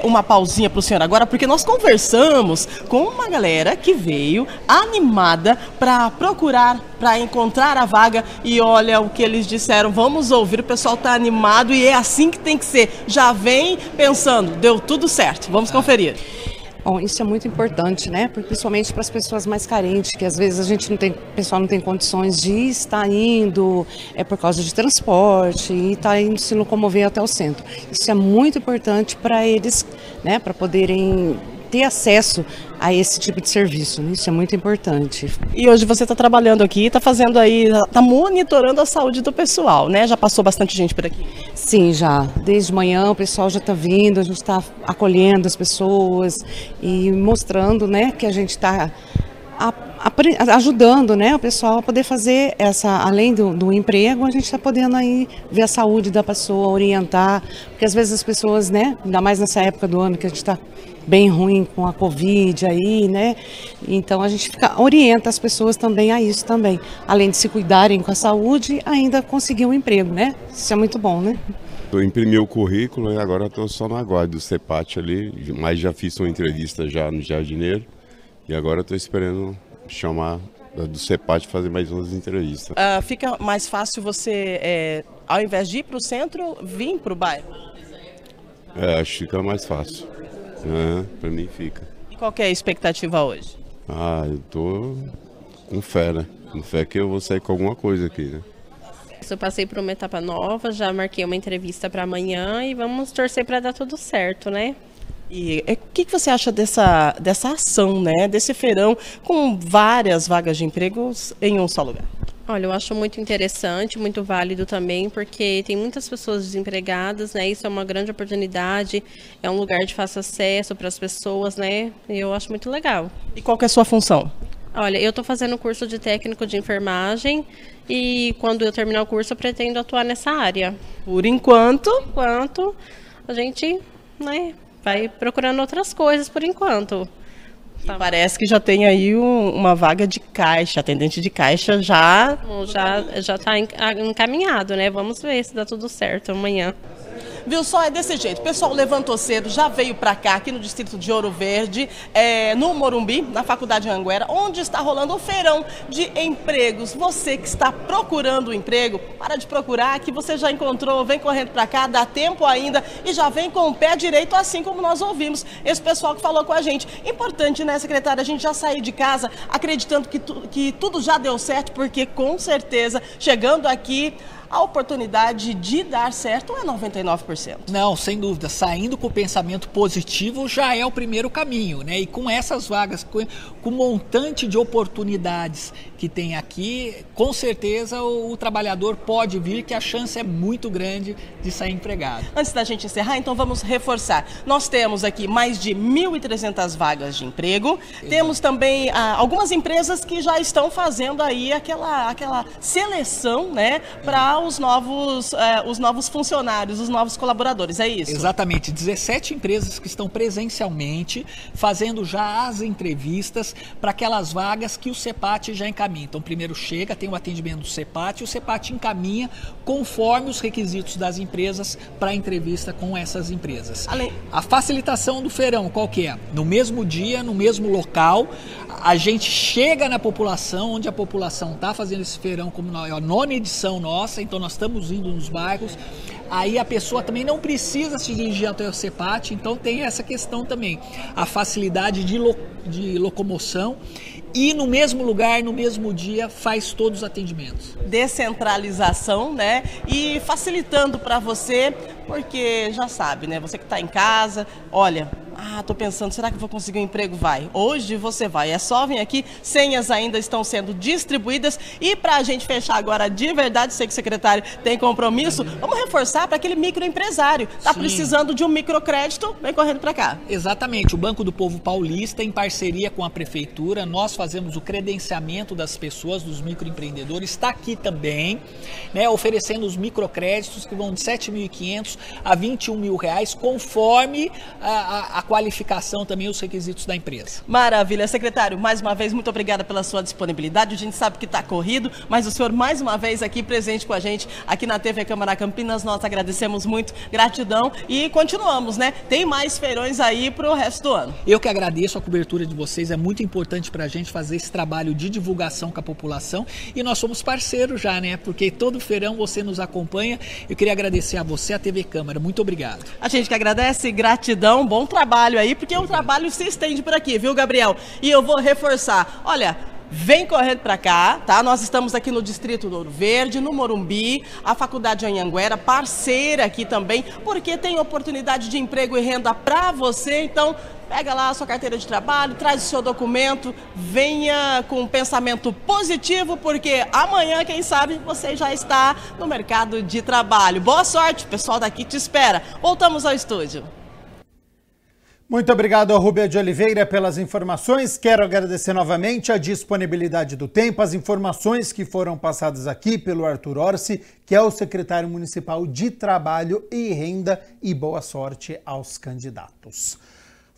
uma pausinha para o senhor agora, porque nós conversamos com uma galera que veio animada para procurar, para encontrar a vaga, e olha o que eles disseram. Vamos ouvir, o pessoal tá animado e é assim que tem que ser. Já vem pensando, deu tudo certo. Vamos conferir. Bom, isso é muito importante, né? Principalmente para as pessoas mais carentes, que às vezes o pessoal não tem condições de estar indo por causa de transporte e estar indo se locomover até o centro. Isso é muito importante para eles, né? Para poderem ter acesso a esse tipo de serviço, né? Isso é muito importante. E hoje você está trabalhando aqui, está fazendo aí, está monitorando a saúde do pessoal, né? Já passou bastante gente por aqui? Sim, já. Desde manhã o pessoal já está vindo, a gente está acolhendo as pessoas e mostrando, né, que a gente está ajudando, né, o pessoal a poder fazer além do emprego, a gente está podendo aí ver a saúde da pessoa, orientar, porque às vezes as pessoas, né, ainda mais nessa época do ano que a gente está bem ruim com a Covid aí, né, então a gente orienta as pessoas também a isso também, além de se cuidarem com a saúde, ainda conseguir um emprego, né, isso é muito bom, né. Eu imprimi o currículo e agora estou só na guarda do CEPAT ali, mas já fiz uma entrevista já no Jardineiro e agora estou esperando chamar do CEPAT fazer mais umas entrevistas. Fica mais fácil você, ao invés de ir para o centro, vir para o bairro? Acho que fica mais fácil. Para mim fica. E qual que é a expectativa hoje? Eu tô com fé, né? Com fé que eu vou sair com alguma coisa aqui, né? Eu passei por uma etapa nova, já marquei uma entrevista para amanhã e vamos torcer para dar tudo certo, né? E o que você acha dessa ação, né? Desse feirão com várias vagas de empregos em um só lugar? Olha, eu acho muito interessante, muito válido também, porque tem muitas pessoas desempregadas, né? Isso é uma grande oportunidade, é um lugar de fácil acesso para as pessoas, né? E eu acho muito legal. E qual que é a sua função? Olha, eu estou fazendo o curso de técnico de enfermagem e quando eu terminar o curso eu pretendo atuar nessa área. Por enquanto, a gente, né, vai procurando outras coisas por enquanto. Tá. Parece que já tem aí uma vaga de caixa, atendente de caixa já está encaminhado, né? Vamos ver se dá tudo certo amanhã. Viu só, é desse jeito. O pessoal levantou cedo, já veio para cá, aqui no distrito de Ouro Verde, no Morumbi, na Faculdade Anhanguera, onde está rolando o feirão de empregos. Você que está procurando um emprego, para de procurar, que você já encontrou, vem correndo para cá, dá tempo ainda e já vem com o pé direito, assim como nós ouvimos esse pessoal que falou com a gente. Importante, né, secretária, a gente já sair de casa acreditando que tudo já deu certo, porque com certeza, chegando aqui, a oportunidade de dar certo é 99%. Não, sem dúvida. Saindo com o pensamento positivo já é o primeiro caminho, né? E com essas vagas, com o montante de oportunidades que tem aqui, com certeza o trabalhador pode vir, que a chance é muito grande de sair empregado. Antes da gente encerrar, então vamos reforçar. Nós temos aqui mais de 1.300 vagas de emprego. Exato. Temos também algumas empresas que já estão fazendo aí aquela seleção, né, para os novos funcionários, os novos colaboradores, é isso? Exatamente, 17 empresas que estão presencialmente fazendo já as entrevistas para aquelas vagas que o CEPAT já encaminha. Então, primeiro chega, tem o atendimento do CEPAT e o CEPAT encaminha conforme os requisitos das empresas para a entrevista com essas empresas. A facilitação do feirão, qual que é? No mesmo dia, no mesmo local, a gente chega na população, onde a população está fazendo esse feirão, como é a 9ª edição nossa, então nós estamos indo nos bairros, aí a pessoa também não precisa se dirigir até o CEPAT, então tem essa questão também, a facilidade de locomoção e no mesmo lugar, no mesmo dia, faz todos os atendimentos. Descentralização, né? E facilitando para você, porque já sabe, né? Você que está em casa, olha, tô pensando, será que eu vou conseguir um emprego? Vai. Hoje você vai. É só vir aqui, senhas ainda estão sendo distribuídas. E para a gente fechar agora de verdade, sei que o secretário tem compromisso, vamos reforçar para aquele microempresário. Está precisando de um microcrédito, vem correndo para cá. Exatamente. O Banco do Povo Paulista, em parceria com a Prefeitura, nós fazemos o credenciamento das pessoas, dos microempreendedores, está aqui também, né, oferecendo os microcréditos que vão de R$ 7.500 a R$ 21.000, conforme a qualificação também, os requisitos da empresa. Maravilha. Secretário, mais uma vez, muito obrigada pela sua disponibilidade. A gente sabe que está corrido, mas o senhor mais uma vez aqui presente com a gente, aqui na TV Câmara Campinas, nós agradecemos muito, gratidão e continuamos, né? Tem mais feirões aí para o resto do ano. Eu que agradeço a cobertura de vocês, é muito importante para a gente fazer esse trabalho de divulgação com a população e nós somos parceiros já, né? Porque todo feirão você nos acompanha. Eu queria agradecer a você, a TV Câmara. Muito obrigado. A gente que agradece, gratidão, bom trabalho trabalho aí, porque o trabalho se estende por aqui, viu, Gabriel? E eu vou reforçar. Olha, vem correndo para cá, tá? Nós estamos aqui no Distrito do Ouro Verde, no Morumbi, a Faculdade Anhanguera, parceira aqui também, porque tem oportunidade de emprego e renda para você. Então, pega lá a sua carteira de trabalho, traz o seu documento, venha com um pensamento positivo, porque amanhã, quem sabe, você já está no mercado de trabalho. Boa sorte, o pessoal daqui te espera. Voltamos ao estúdio. Muito obrigado ao Rúbia de Oliveira pelas informações. Quero agradecer novamente a disponibilidade do tempo, as informações que foram passadas aqui pelo Arthur Orsi, que é o secretário municipal de Trabalho e Renda, e boa sorte aos candidatos.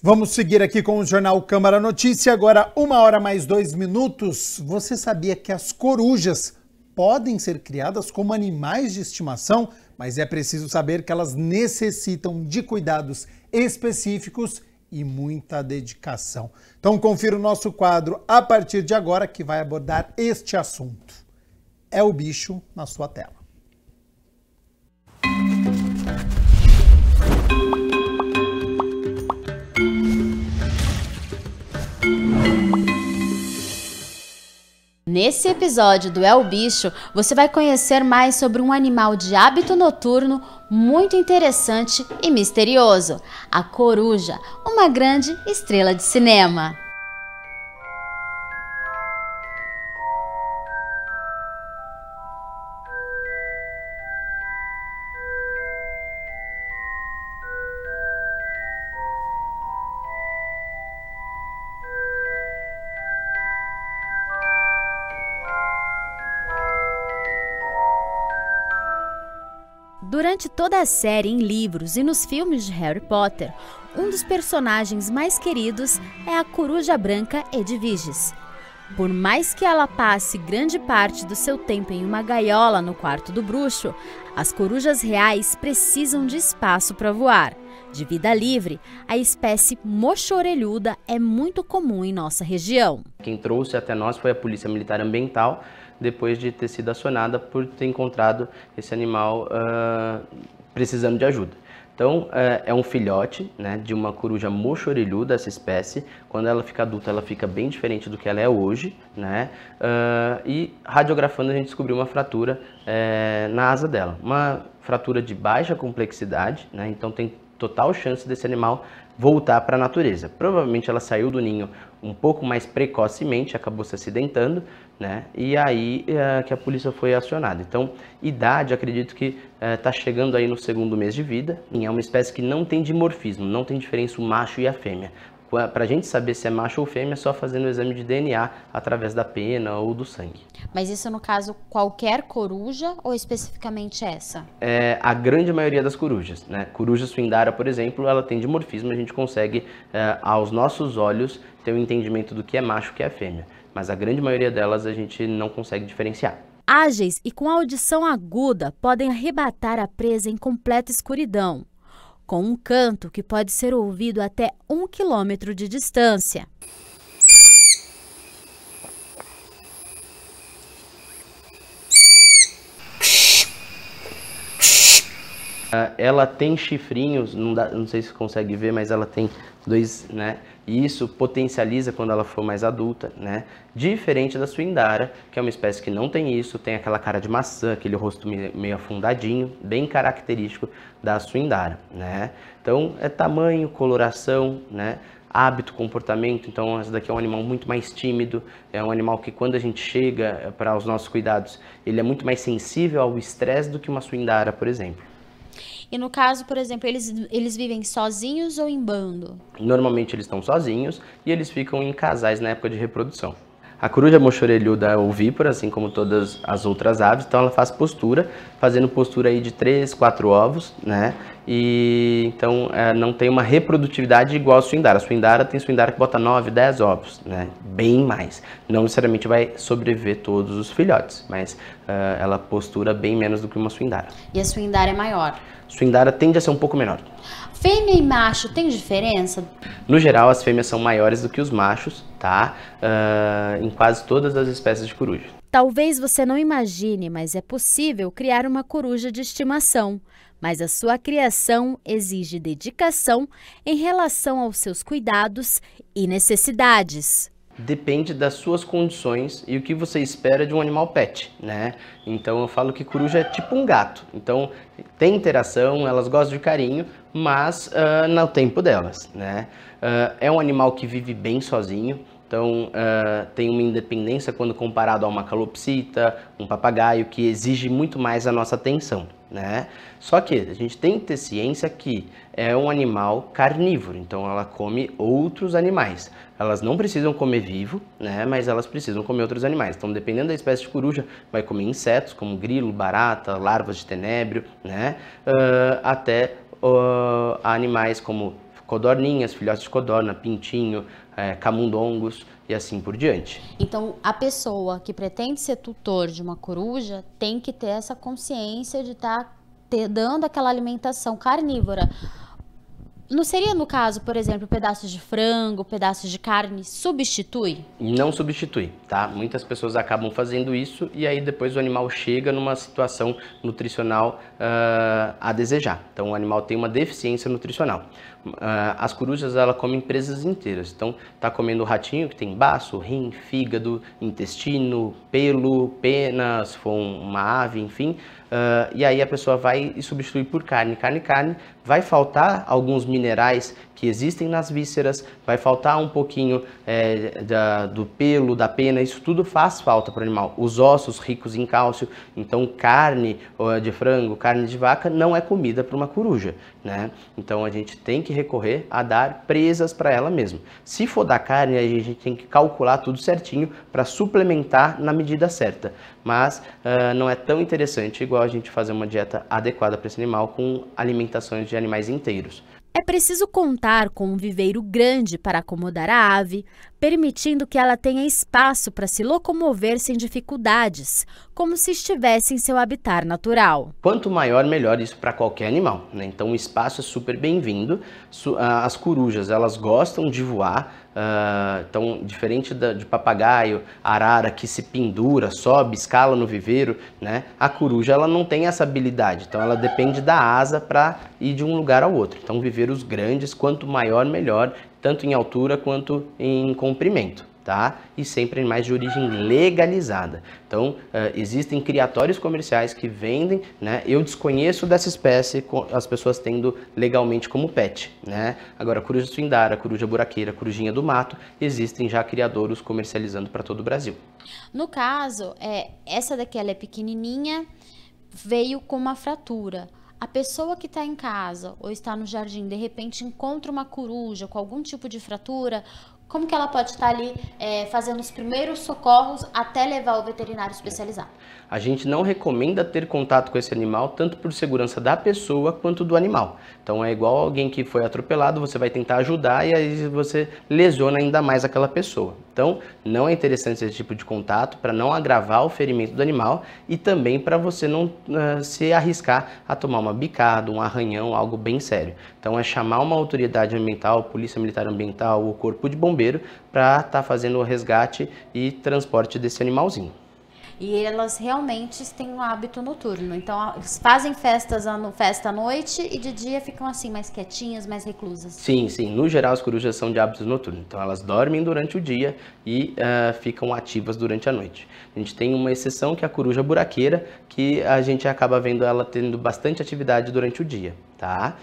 Vamos seguir aqui com o Jornal Câmara Notícia, agora 1h mais 2 minutos. Você sabia que as corujas podem ser criadas como animais de estimação, mas é preciso saber que elas necessitam de cuidados específicos e muita dedicação. Então confira o nosso quadro a partir de agora, que vai abordar este assunto. É o bicho na sua tela. Nesse episódio do É o Bicho, você vai conhecer mais sobre um animal de hábito noturno muito interessante e misterioso, a coruja, uma grande estrela de cinema. Durante toda a série em livros e nos filmes de Harry Potter, um dos personagens mais queridos é a coruja branca Edwiges. Por mais que ela passe grande parte do seu tempo em uma gaiola no quarto do bruxo, as corujas reais precisam de espaço para voar. De vida livre, a espécie mocho-orelhuda é muito comum em nossa região. Quem trouxe até nós foi a Polícia Militar Ambiental, depois de ter sido acionada por ter encontrado esse animal precisando de ajuda. Então, é um filhote, né, de uma coruja mocho-orelhuda, essa espécie. Quando ela fica adulta, ela fica bem diferente do que ela é hoje, né? E radiografando, a gente descobriu uma fratura na asa dela. Uma fratura de baixa complexidade, né? Então tem total chance desse animal voltar para a natureza. Provavelmente ela saiu do ninho um pouco mais precocemente, acabou se acidentando, né? E aí que a polícia foi acionada. Então, idade, acredito que está chegando aí no 2º mês de vida. É uma espécie que não tem dimorfismo, não tem diferença o macho e a fêmea. Para a gente saber se é macho ou fêmea, é só fazendo o exame de DNA através da pena ou do sangue. Mas isso, no caso, qualquer coruja ou especificamente essa? A grande maioria das corujas, né? Coruja suindara, por exemplo, ela tem dimorfismo, a gente consegue, aos nossos olhos, ter um entendimento do que é macho e o que é fêmea. Mas a grande maioria delas a gente não consegue diferenciar. Ágeis e com audição aguda, podem arrebatar a presa em completa escuridão, com um canto que pode ser ouvido até 1 quilômetro de distância. Ela tem chifrinhos, não sei se consegue ver, mas ela tem 2, né? E isso potencializa quando ela for mais adulta, né? Diferente da suindara, que é uma espécie que não tem isso, tem aquela cara de maçã, aquele rosto meio afundadinho, bem característico da suindara, né? Então, é tamanho, coloração, né? Hábito, comportamento. Então, esse daqui é um animal muito mais tímido, é um animal que quando a gente chega para os nossos cuidados, ele é muito mais sensível ao estresse do que uma suindara, por exemplo. E no caso, por exemplo, eles vivem sozinhos ou em bando? Normalmente eles estão sozinhos e eles ficam em casais na época de reprodução. A coruja mocho-orelhuda é ovípara, assim como todas as outras aves, então ela faz postura, fazendo postura aí de 3, 4 ovos, né? E então não tem uma reprodutividade igual a suindara. A suindara tem suindara que bota 9, 10 ovos, né? Bem mais. Não necessariamente vai sobreviver todos os filhotes, mas ela postura bem menos do que uma suindara. E a suindara é maior? Suindara tende a ser um pouco menor. Fêmea e macho tem diferença? No geral, as fêmeas são maiores do que os machos, tá? Em quase todas as espécies de coruja. Talvez você não imagine, mas é possível criar uma coruja de estimação. mas a sua criação exige dedicação em relação aos seus cuidados e necessidades. Depende das suas condições e o que você espera de um animal pet, né? Então eu falo que coruja é tipo um gato. Então tem interação, elas gostam de carinho, mas no tempo delas, né? É um animal que vive bem sozinho. Então, tem uma independência quando comparado a uma calopsita, um papagaio, que exige muito mais a nossa atenção, né? Só que a gente tem que ter ciência que é um animal carnívoro, então ela come outros animais. Elas não precisam comer vivo, né? Mas elas precisam comer outros animais. Então, dependendo da espécie de coruja, vai comer insetos como grilo, barata, larvas de tenebro, né? Até animais como codorninhas, filhotes de codorna, pintinho, camundongos e assim por diante. Então, a pessoa que pretende ser tutor de uma coruja tem que ter essa consciência de estar dando aquela alimentação carnívora. Não seria, no caso, por exemplo, pedaços de frango, pedaços de carne, substitui? Não substitui, tá? Muitas pessoas acabam fazendo isso e aí depois o animal chega numa situação nutricional a desejar. Então o animal tem uma deficiência nutricional. As corujas, ela comem presas inteiras. Então tá comendo o ratinho, que tem baço, rim, fígado, intestino, pelo, penas, se for uma ave, enfim. E aí a pessoa vai e substitui por carne. Carne, vai faltar alguns minerais que existem nas vísceras, vai faltar um pouquinho do pelo, da pena, isso tudo faz falta para o animal. Os ossos ricos em cálcio, então carne de frango, carne de vaca não é comida para uma coruja, né? Então a gente tem que recorrer a dar presas para ela mesma. Se for dar carne, a gente tem que calcular tudo certinho para suplementar na medida certa. Mas não é tão interessante igual a gente fazer uma dieta adequada para esse animal com alimentações de animais inteiros. É preciso contar com um viveiro grande para acomodar a ave, permitindo que ela tenha espaço para se locomover sem dificuldades, como se estivesse em seu habitat natural. Quanto maior, melhor isso para qualquer animal, né? Então o espaço é super bem-vindo. As corujas, elas gostam de voar. Então, diferente de papagaio, arara que se pendura, sobe, escala no viveiro, né? A coruja, ela não tem essa habilidade, então ela depende da asa para ir de um lugar ao outro. Então viveiros grandes, quanto maior, melhor, tanto em altura quanto em comprimento, tá? E sempre animais de origem legalizada. Então, existem criatórios comerciais que vendem, né? Eu desconheço dessa espécie, as pessoas tendo legalmente como pet, né? Agora, a coruja suindara, a coruja buraqueira, a corujinha do mato, existem já criadouros comercializando para todo o Brasil. No caso, essa daqui ela é pequenininha, veio com uma fratura. A pessoa que está em casa ou está no jardim, de repente encontra uma coruja com algum tipo de fratura, como que ela pode estar ali fazendo os primeiros socorros até levar o veterinário especializado? A gente não recomenda ter contato com esse animal, tanto por segurança da pessoa quanto do animal. Então é igual alguém que foi atropelado, você vai tentar ajudar e aí você lesiona ainda mais aquela pessoa. Então não é interessante esse tipo de contato para não agravar o ferimento do animal e também para você não se arriscar a tomar uma bicada, um arranhão, algo bem sério. Então é chamar uma autoridade ambiental, Polícia Militar Ambiental, o Corpo de Bombeiro, para estar fazendo o resgate e transporte desse animalzinho. E elas realmente têm um hábito noturno, então eles fazem festa à noite e de dia ficam assim mais quietinhas, mais reclusas. Sim, no geral as corujas são de hábitos noturnos, então elas dormem durante o dia e ficam ativas durante a noite. A gente tem uma exceção que é a coruja buraqueira, que a gente acaba vendo ela tendo bastante atividade durante o dia, tá?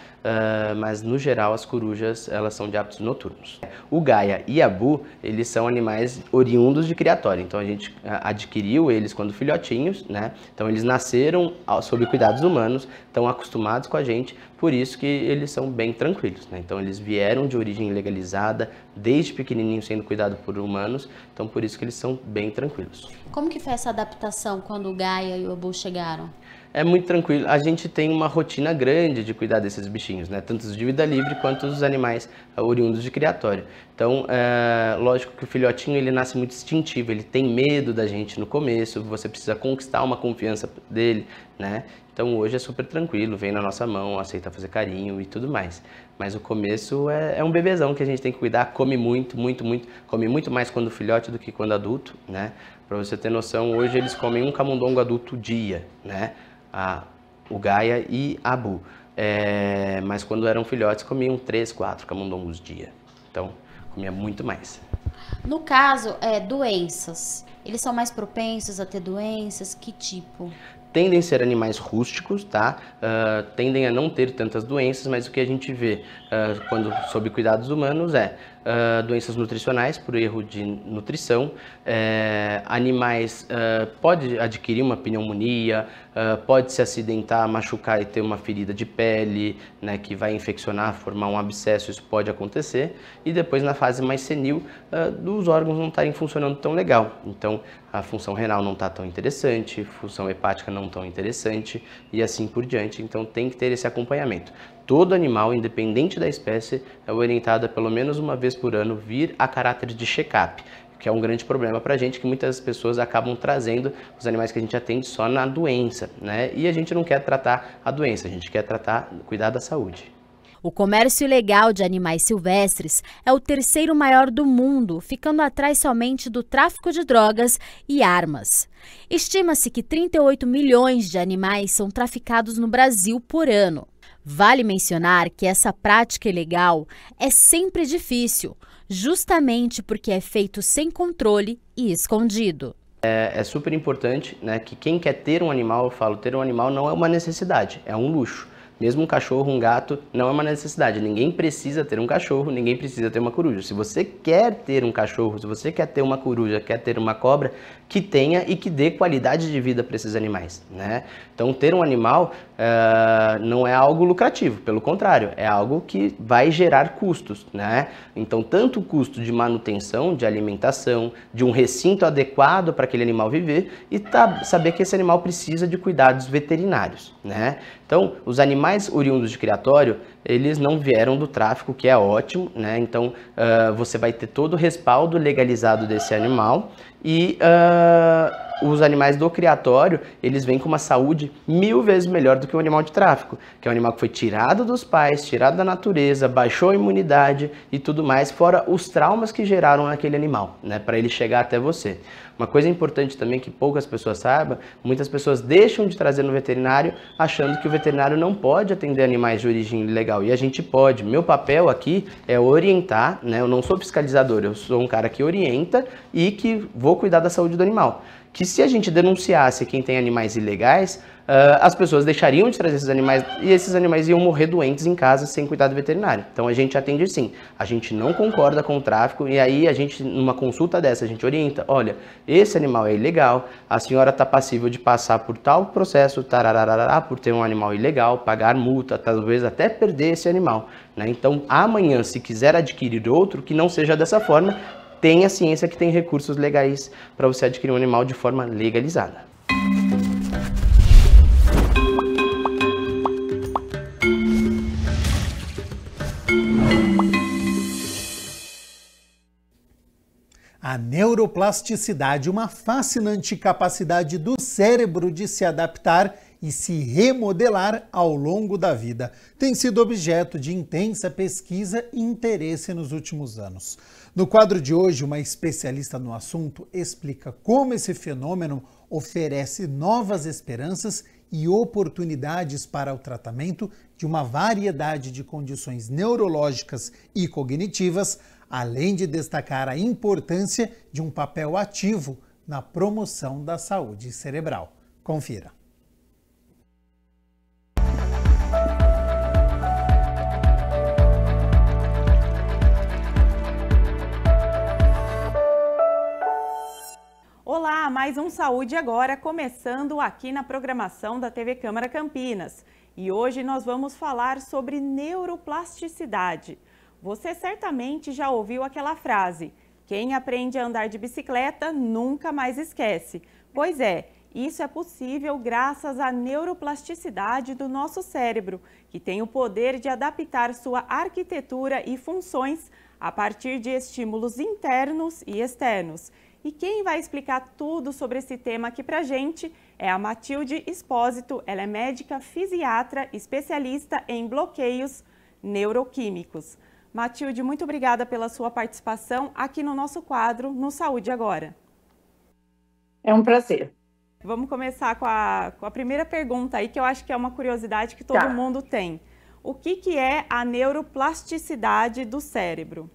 Mas no geral as corujas, elas são de hábitos noturnos. O gaia e a bu, eles são animais oriundos de criatório, então a gente adquiriu eles quando filhotinhos, né? Então eles nasceram sob cuidados humanos, estão acostumados com a gente, por isso que eles são bem tranquilos, né? Então eles vieram de origem legalizada, desde pequenininho sendo cuidado por humanos, então por isso que eles são bem tranquilos. Como que foi essa adaptação quando o gaia e o abu chegaram? É muito tranquilo. A gente tem uma rotina grande de cuidar desses bichinhos, né? Tanto os de vida livre quanto os animais oriundos de criatório. Então, lógico que o filhotinho ele nasce muito instintivo, ele tem medo da gente no começo, você precisa conquistar uma confiança dele, né? Então hoje é super tranquilo, vem na nossa mão, aceita fazer carinho e tudo mais. Mas o começo é um bebezão que a gente tem que cuidar, come muito, come muito mais quando filhote do que quando adulto, né? Para você ter noção, hoje eles comem um camundongo adulto dia, né? o Gaia e a Bu. Mas quando eram filhotes, comiam 3, 4 camundongos dia. Então, comia muito mais. No caso, doenças, eles são mais propensos a ter doenças? Que tipo? Tendem a ser animais rústicos, tá? Tendem a não ter tantas doenças, mas o que a gente vê quando sob cuidados humanos doenças nutricionais por erro de nutrição, animais pode adquirir uma pneumonia, pode se acidentar, machucar e ter uma ferida de pele, né, que vai infeccionar, formar um abscesso, isso pode acontecer, e depois na fase mais senil, os órgãos não estarem funcionando tão legal, então a função renal não está tão interessante, função hepática não tão interessante e assim por diante, então tem que ter esse acompanhamento. Todo animal, independente da espécie, é orientado a pelo menos uma vez por ano vir a caráter de check-up, que é um grande problema para a gente, que muitas pessoas acabam trazendo os animais que a gente atende só na doença, né? E a gente não quer tratar a doença, a gente quer cuidar da saúde. O comércio ilegal de animais silvestres é o terceiro maior do mundo, ficando atrás somente do tráfico de drogas e armas. Estima-se que 38 milhões de animais são traficados no Brasil por ano. Vale mencionar que essa prática ilegal é sempre difícil, justamente porque é feito sem controle e escondido. É super importante, né, que quem quer ter um animal, eu falo, ter um animal não é uma necessidade, é um luxo. Mesmo um cachorro, um gato, não é uma necessidade. Ninguém precisa ter um cachorro, ninguém precisa ter uma coruja. Se você quer ter um cachorro, se você quer ter uma coruja, quer ter uma cobra, que tenha e que dê qualidade de vida para esses animais, né? Então, ter um animal não é algo lucrativo, pelo contrário, é algo que vai gerar custos, né? Então, tanto o custo de manutenção, de alimentação, de um recinto adequado para aquele animal viver e saber que esse animal precisa de cuidados veterinários, né? Então, os animais oriundos de criatório, eles não vieram do tráfico, que é ótimo, né? Então, você vai ter todo o respaldo legalizado desse animal e os animais do criatório, eles vêm com uma saúde 1000 vezes melhor do que o animal de tráfico, que é um animal que foi tirado dos pais, tirado da natureza, baixou a imunidade e tudo mais, fora os traumas que geraram naquele animal, né, para ele chegar até você. Uma coisa importante também que poucas pessoas saibam, muitas pessoas deixam de trazer no veterinário achando que o veterinário não pode atender animais de origem ilegal, e a gente pode. Meu papel aqui é orientar, né, eu não sou fiscalizador, eu sou um cara que orienta e que vou cuidar da saúde do animal. Que se a gente denunciasse quem tem animais ilegais, as pessoas deixariam de trazer esses animais e esses animais iam morrer doentes em casa sem cuidado veterinário. Então a gente atende sim, a gente não concorda com o tráfico e aí a gente, numa consulta dessa, a gente orienta, olha, esse animal é ilegal, a senhora está passível de passar por tal processo, tarararará, por ter um animal ilegal, pagar multa, talvez até perder esse animal, né? Então amanhã, se quiser adquirir outro, que não seja dessa forma, tenha ciência que tem recursos legais para você adquirir um animal de forma legalizada. A neuroplasticidade, uma fascinante capacidade do cérebro de se adaptar e se remodelar ao longo da vida, tem sido objeto de intensa pesquisa e interesse nos últimos anos. No quadro de hoje, uma especialista no assunto explica como esse fenômeno oferece novas esperanças e oportunidades para o tratamento de uma variedade de condições neurológicas e cognitivas, além de destacar a importância de um papel ativo na promoção da saúde cerebral. Confira. Olá, mais um Saúde Agora, começando aqui na programação da TV Câmara Campinas. E hoje nós vamos falar sobre neuroplasticidade. Você certamente já ouviu aquela frase, quem aprende a andar de bicicleta nunca mais esquece. Pois é, isso é possível graças à neuroplasticidade do nosso cérebro, que tem o poder de adaptar sua arquitetura e funções a partir de estímulos internos e externos. E quem vai explicar tudo sobre esse tema aqui pra gente é a Matilde Espósito. Ela é médica fisiatra, especialista em bloqueios neuroquímicos. Matilde, muito obrigada pela sua participação aqui no nosso quadro no Saúde Agora. É um prazer. Vamos começar com a primeira pergunta aí, que eu acho que é uma curiosidade que todo mundo tem. O que é a neuroplasticidade do cérebro?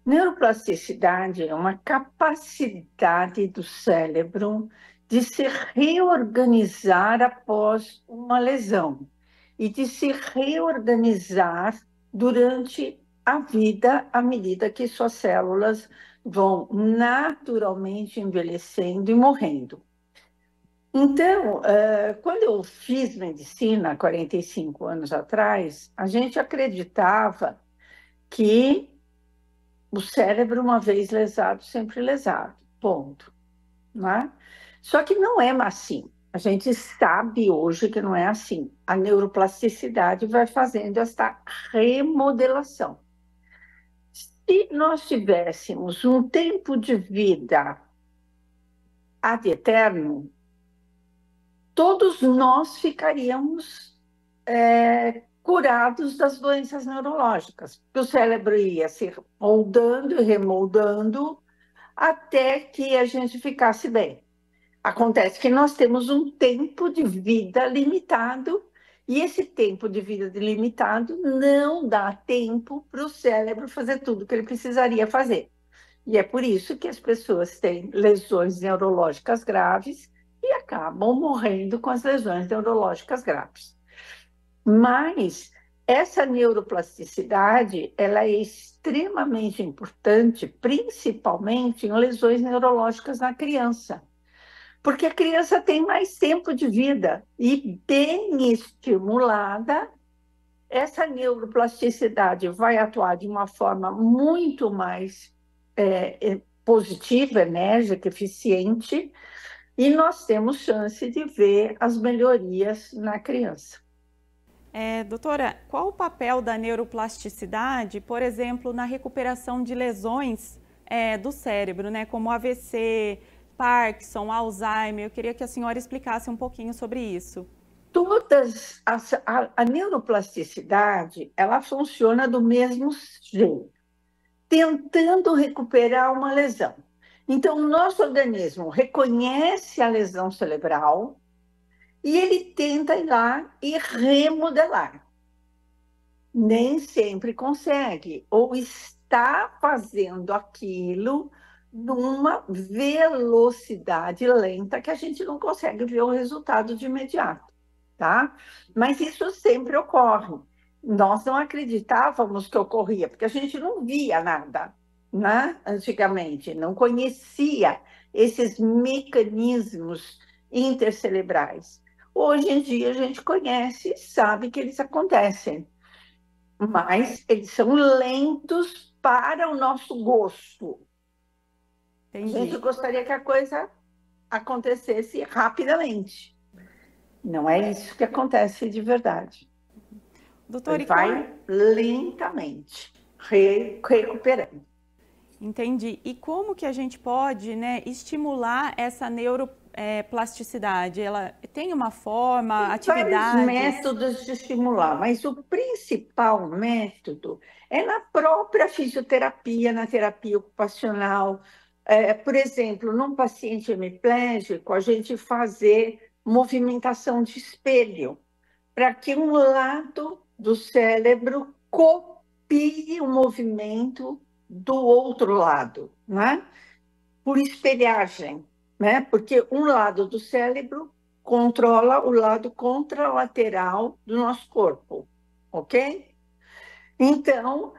Neuroplasticidade é uma capacidade do cérebro de se reorganizar após uma lesão e de se reorganizar durante a vida à medida que suas células vão naturalmente envelhecendo e morrendo. Então, quando eu fiz medicina, 45 anos atrás, a gente acreditava que o cérebro, uma vez lesado, sempre lesado, ponto. Né? Só que não é assim. A gente sabe hoje que não é assim. A neuroplasticidade vai fazendo esta remodelação. Se nós tivéssemos um tempo de vida ad eterno, todos nós ficaríamos curados das doenças neurológicas, porque o cérebro ia se moldando e remoldando até que a gente ficasse bem. Acontece que nós temos um tempo de vida limitado, e esse tempo de vida limitado não dá tempo para o cérebro fazer tudo o que ele precisaria fazer. E é por isso que as pessoas têm lesões neurológicas graves e acabam morrendo com as lesões neurológicas graves. Mas essa neuroplasticidade, ela é extremamente importante, principalmente em lesões neurológicas na criança. Porque a criança tem mais tempo de vida e, bem estimulada, essa neuroplasticidade vai atuar de uma forma muito mais positiva, enérgica, eficiente, e nós temos chance de ver as melhorias na criança. Doutora, qual o papel da neuroplasticidade, por exemplo, na recuperação de lesões do cérebro, né, como AVC, Parkinson, Alzheimer? Eu queria que a senhora explicasse um pouquinho sobre isso. A neuroplasticidade, ela funciona do mesmo jeito, tentando recuperar uma lesão. Então, o nosso organismo reconhece a lesão cerebral e ele tenta ir lá e remodelar. Nem sempre consegue, ou está fazendo aquilo numa velocidade lenta que a gente não consegue ver o resultado de imediato, tá? Mas isso sempre ocorre. Nós não acreditávamos que ocorria, porque a gente não via nada, né? Antigamente, não conhecia esses mecanismos intercerebrais. Hoje em dia a gente conhece e sabe que eles acontecem, mas eles são lentos para o nosso gosto. Entendi. A gente gostaria que a coisa acontecesse rapidamente. Não é isso que acontece de verdade. Doutor, ele vai lentamente recuperando. Entendi. E como que a gente pode, né, estimular essa neuroplasticidade? Ela tem uma forma, atividades? Vários métodos de estimular, mas o principal método é na própria fisioterapia, na terapia ocupacional. Por exemplo, num paciente hemiplégico, a gente fazer movimentação de espelho, para que um lado do cérebro copie o movimento do outro lado, né? Por espelhagem, né? Porque um lado do cérebro controla o lado contralateral do nosso corpo, ok? Então,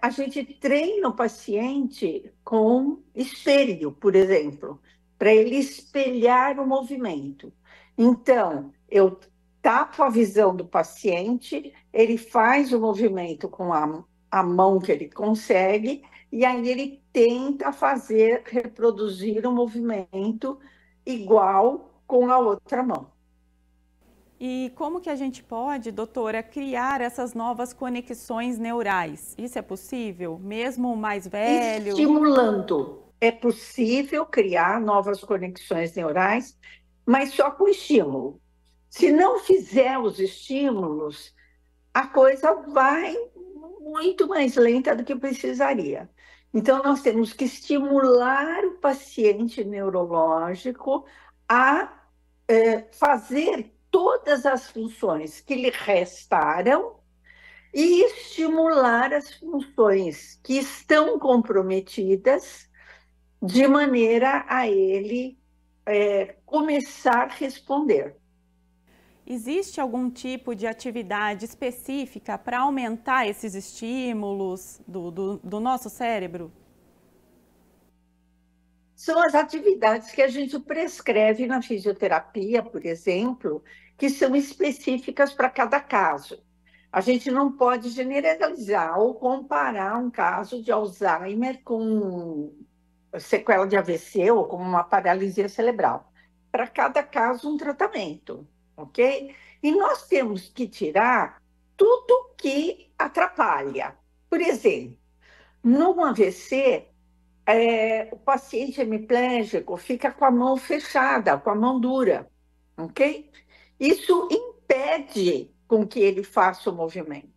a gente treina o paciente com espelho, por exemplo, para ele espelhar o movimento. Então, eu tapo a visão do paciente, ele faz o movimento com a mão que ele consegue, e aí ele tenta reproduzir o movimento igual com a outra mão. E como que a gente pode, doutora, criar essas novas conexões neurais? Isso é possível, mesmo o mais velho? Estimulando. É possível criar novas conexões neurais, mas só com estímulo. Se não fizer os estímulos, a coisa vai muito mais lenta do que precisaria. Então, nós temos que estimular o paciente neurológico a fazer todas as funções que lhe restaram e estimular as funções que estão comprometidas de maneira a ele começar a responder. Existe algum tipo de atividade específica para aumentar esses estímulos do nosso cérebro? São as atividades que a gente prescreve na fisioterapia, por exemplo, que são específicas para cada caso. A gente não pode generalizar ou comparar um caso de Alzheimer com sequela de AVC ou com uma paralisia cerebral. Para cada caso, um tratamento, ok? E nós temos que tirar tudo que atrapalha. Por exemplo, num AVC, o paciente hemiplégico fica com a mão fechada, com a mão dura, ok? Isso impede com que ele faça o movimento.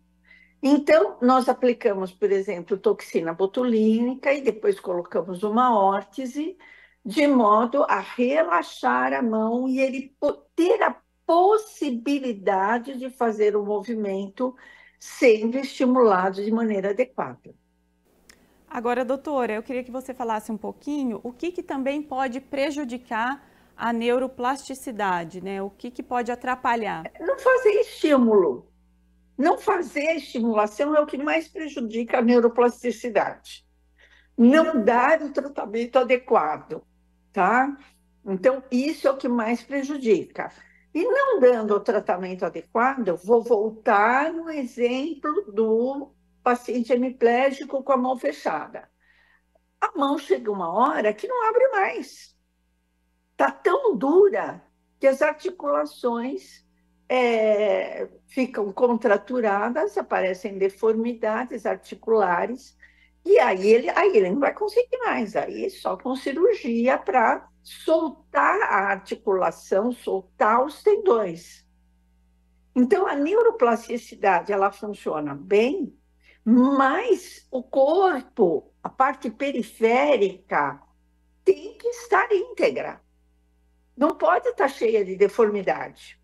Então, nós aplicamos, por exemplo, toxina botulínica e depois colocamos uma órtese, de modo a relaxar a mão e ele ter a possibilidade de fazer o movimento sendo estimulado de maneira adequada. Agora, doutora, eu queria que você falasse um pouquinho o que também pode prejudicar a neuroplasticidade, né? O que pode atrapalhar? Não fazer estímulo. Não fazer estimulação é o que mais prejudica a neuroplasticidade. Não dar o tratamento adequado, tá? Então, isso é o que mais prejudica. E não dando o tratamento adequado, eu vou voltar no exemplo do paciente hemiplégico com a mão fechada. A mão chega uma hora que não abre mais. Está tão dura que as articulações ficam contraturadas, aparecem deformidades articulares, e aí ele não vai conseguir mais, aí só com cirurgia para soltar a articulação, soltar os tendões. Então, a neuroplasticidade, ela funciona bem, mas o corpo, a parte periférica, tem que estar íntegra. Não pode estar cheia de deformidade.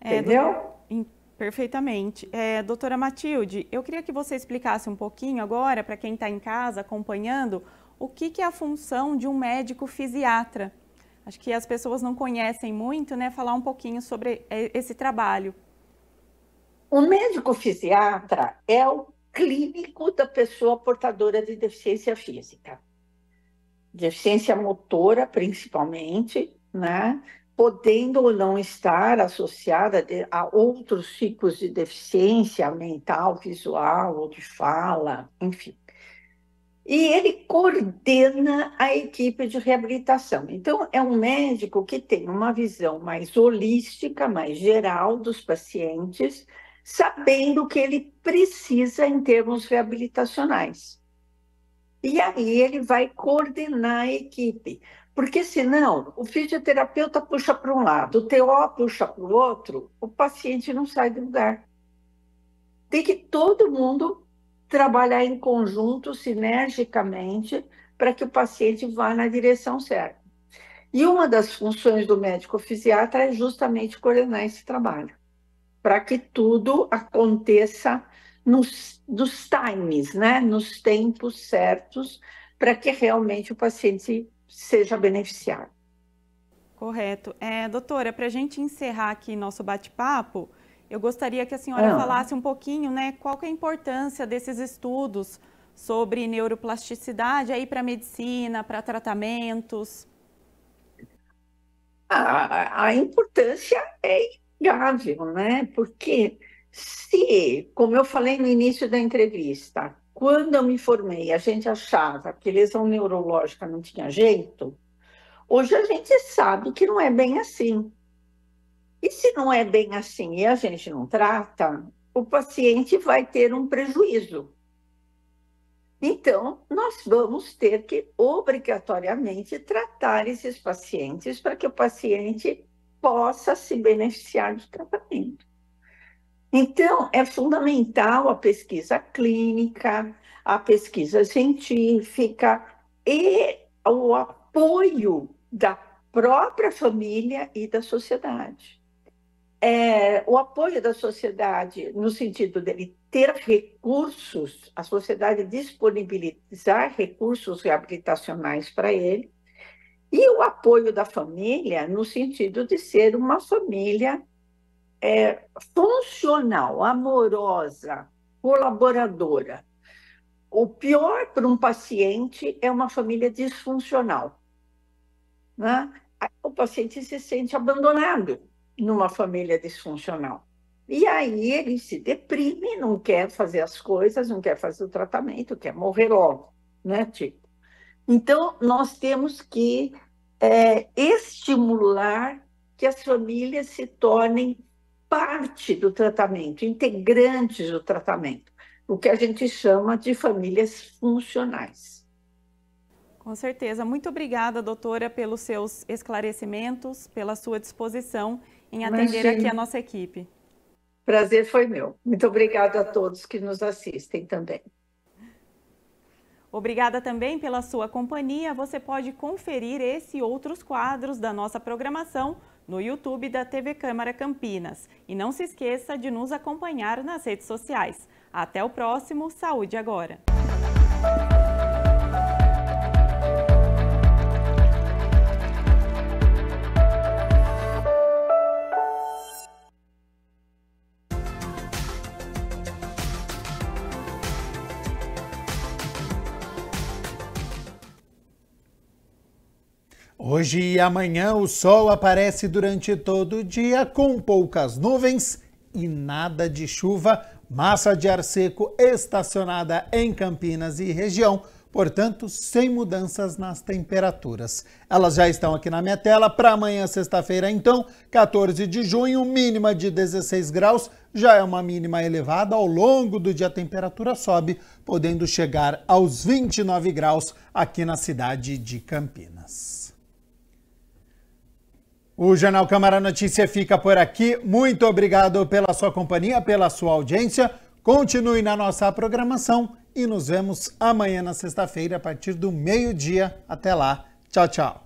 Entendeu? Perfeitamente. Doutora Matilde, eu queria que você explicasse um pouquinho agora, para quem está em casa acompanhando, o que é a função de um médico fisiatra. Acho que as pessoas não conhecem muito, né? Falar um pouquinho sobre esse trabalho. O médico fisiatra é o clínico da pessoa portadora de deficiência física. Deficiência motora, principalmente, né? Podendo ou não estar associada a outros tipos de deficiência mental, visual ou de fala, enfim. E ele coordena a equipe de reabilitação. Então, é um médico que tem uma visão mais holística, mais geral dos pacientes, sabendo o que ele precisa em termos reabilitacionais. E aí ele vai coordenar a equipe. Porque senão o fisioterapeuta puxa para um lado, o TO puxa para o outro, o paciente não sai do lugar. Tem que todo mundo trabalhar em conjunto, sinergicamente, para que o paciente vá na direção certa. E uma das funções do médico fisiatra é justamente coordenar esse trabalho, para que tudo aconteça nos times, né? Nos tempos certos, para que realmente o paciente seja beneficiado. Correto. Doutora, para a gente encerrar aqui nosso bate-papo, eu gostaria que a senhora falasse um pouquinho, né, qual que é a importância desses estudos sobre neuroplasticidade aí para a medicina, para tratamentos. A importância é inegável, né? Porque se, como eu falei no início da entrevista, quando eu me formei, a gente achava que lesão neurológica não tinha jeito, hoje a gente sabe que não é bem assim. E se não é bem assim e a gente não trata, o paciente vai ter um prejuízo. Então, nós vamos ter que, obrigatoriamente, tratar esses pacientes para que o paciente possa se beneficiar do tratamento. Então, é fundamental a pesquisa clínica, a pesquisa científica e o apoio da própria família e da sociedade. O apoio da sociedade no sentido dele ter recursos, a sociedade disponibilizar recursos reabilitacionais para ele, e o apoio da família no sentido de ser uma família funcional, amorosa, colaboradora. O pior para um paciente é uma família disfuncional, né? O paciente se sente abandonado numa família disfuncional. E aí ele se deprime, não quer fazer as coisas, não quer fazer o tratamento, quer morrer logo, né, tipo? Então, nós temos que estimular que as famílias se tornem parte do tratamento, integrantes do tratamento, o que a gente chama de famílias funcionais. Com certeza. Muito obrigada, doutora, pelos seus esclarecimentos, pela sua disposição em atender aqui a nossa equipe. Prazer foi meu. Muito obrigada a todos que nos assistem também. Obrigada também pela sua companhia. Você pode conferir esse e outros quadros da nossa programação no YouTube da TV Câmara Campinas. E não se esqueça de nos acompanhar nas redes sociais. Até o próximo Saúde Agora! Hoje e amanhã o sol aparece durante todo o dia com poucas nuvens e nada de chuva, massa de ar seco estacionada em Campinas e região, portanto sem mudanças nas temperaturas. Elas já estão aqui na minha tela para amanhã, sexta-feira, então, 14 de junho, mínima de 16 graus, já é uma mínima elevada. Ao longo do dia a temperatura sobe, podendo chegar aos 29 graus aqui na cidade de Campinas. O Jornal Câmara Notícia fica por aqui. Muito obrigado pela sua companhia, pela sua audiência. Continue na nossa programação e nos vemos amanhã na sexta-feira a partir do meio-dia. Até lá. Tchau, tchau.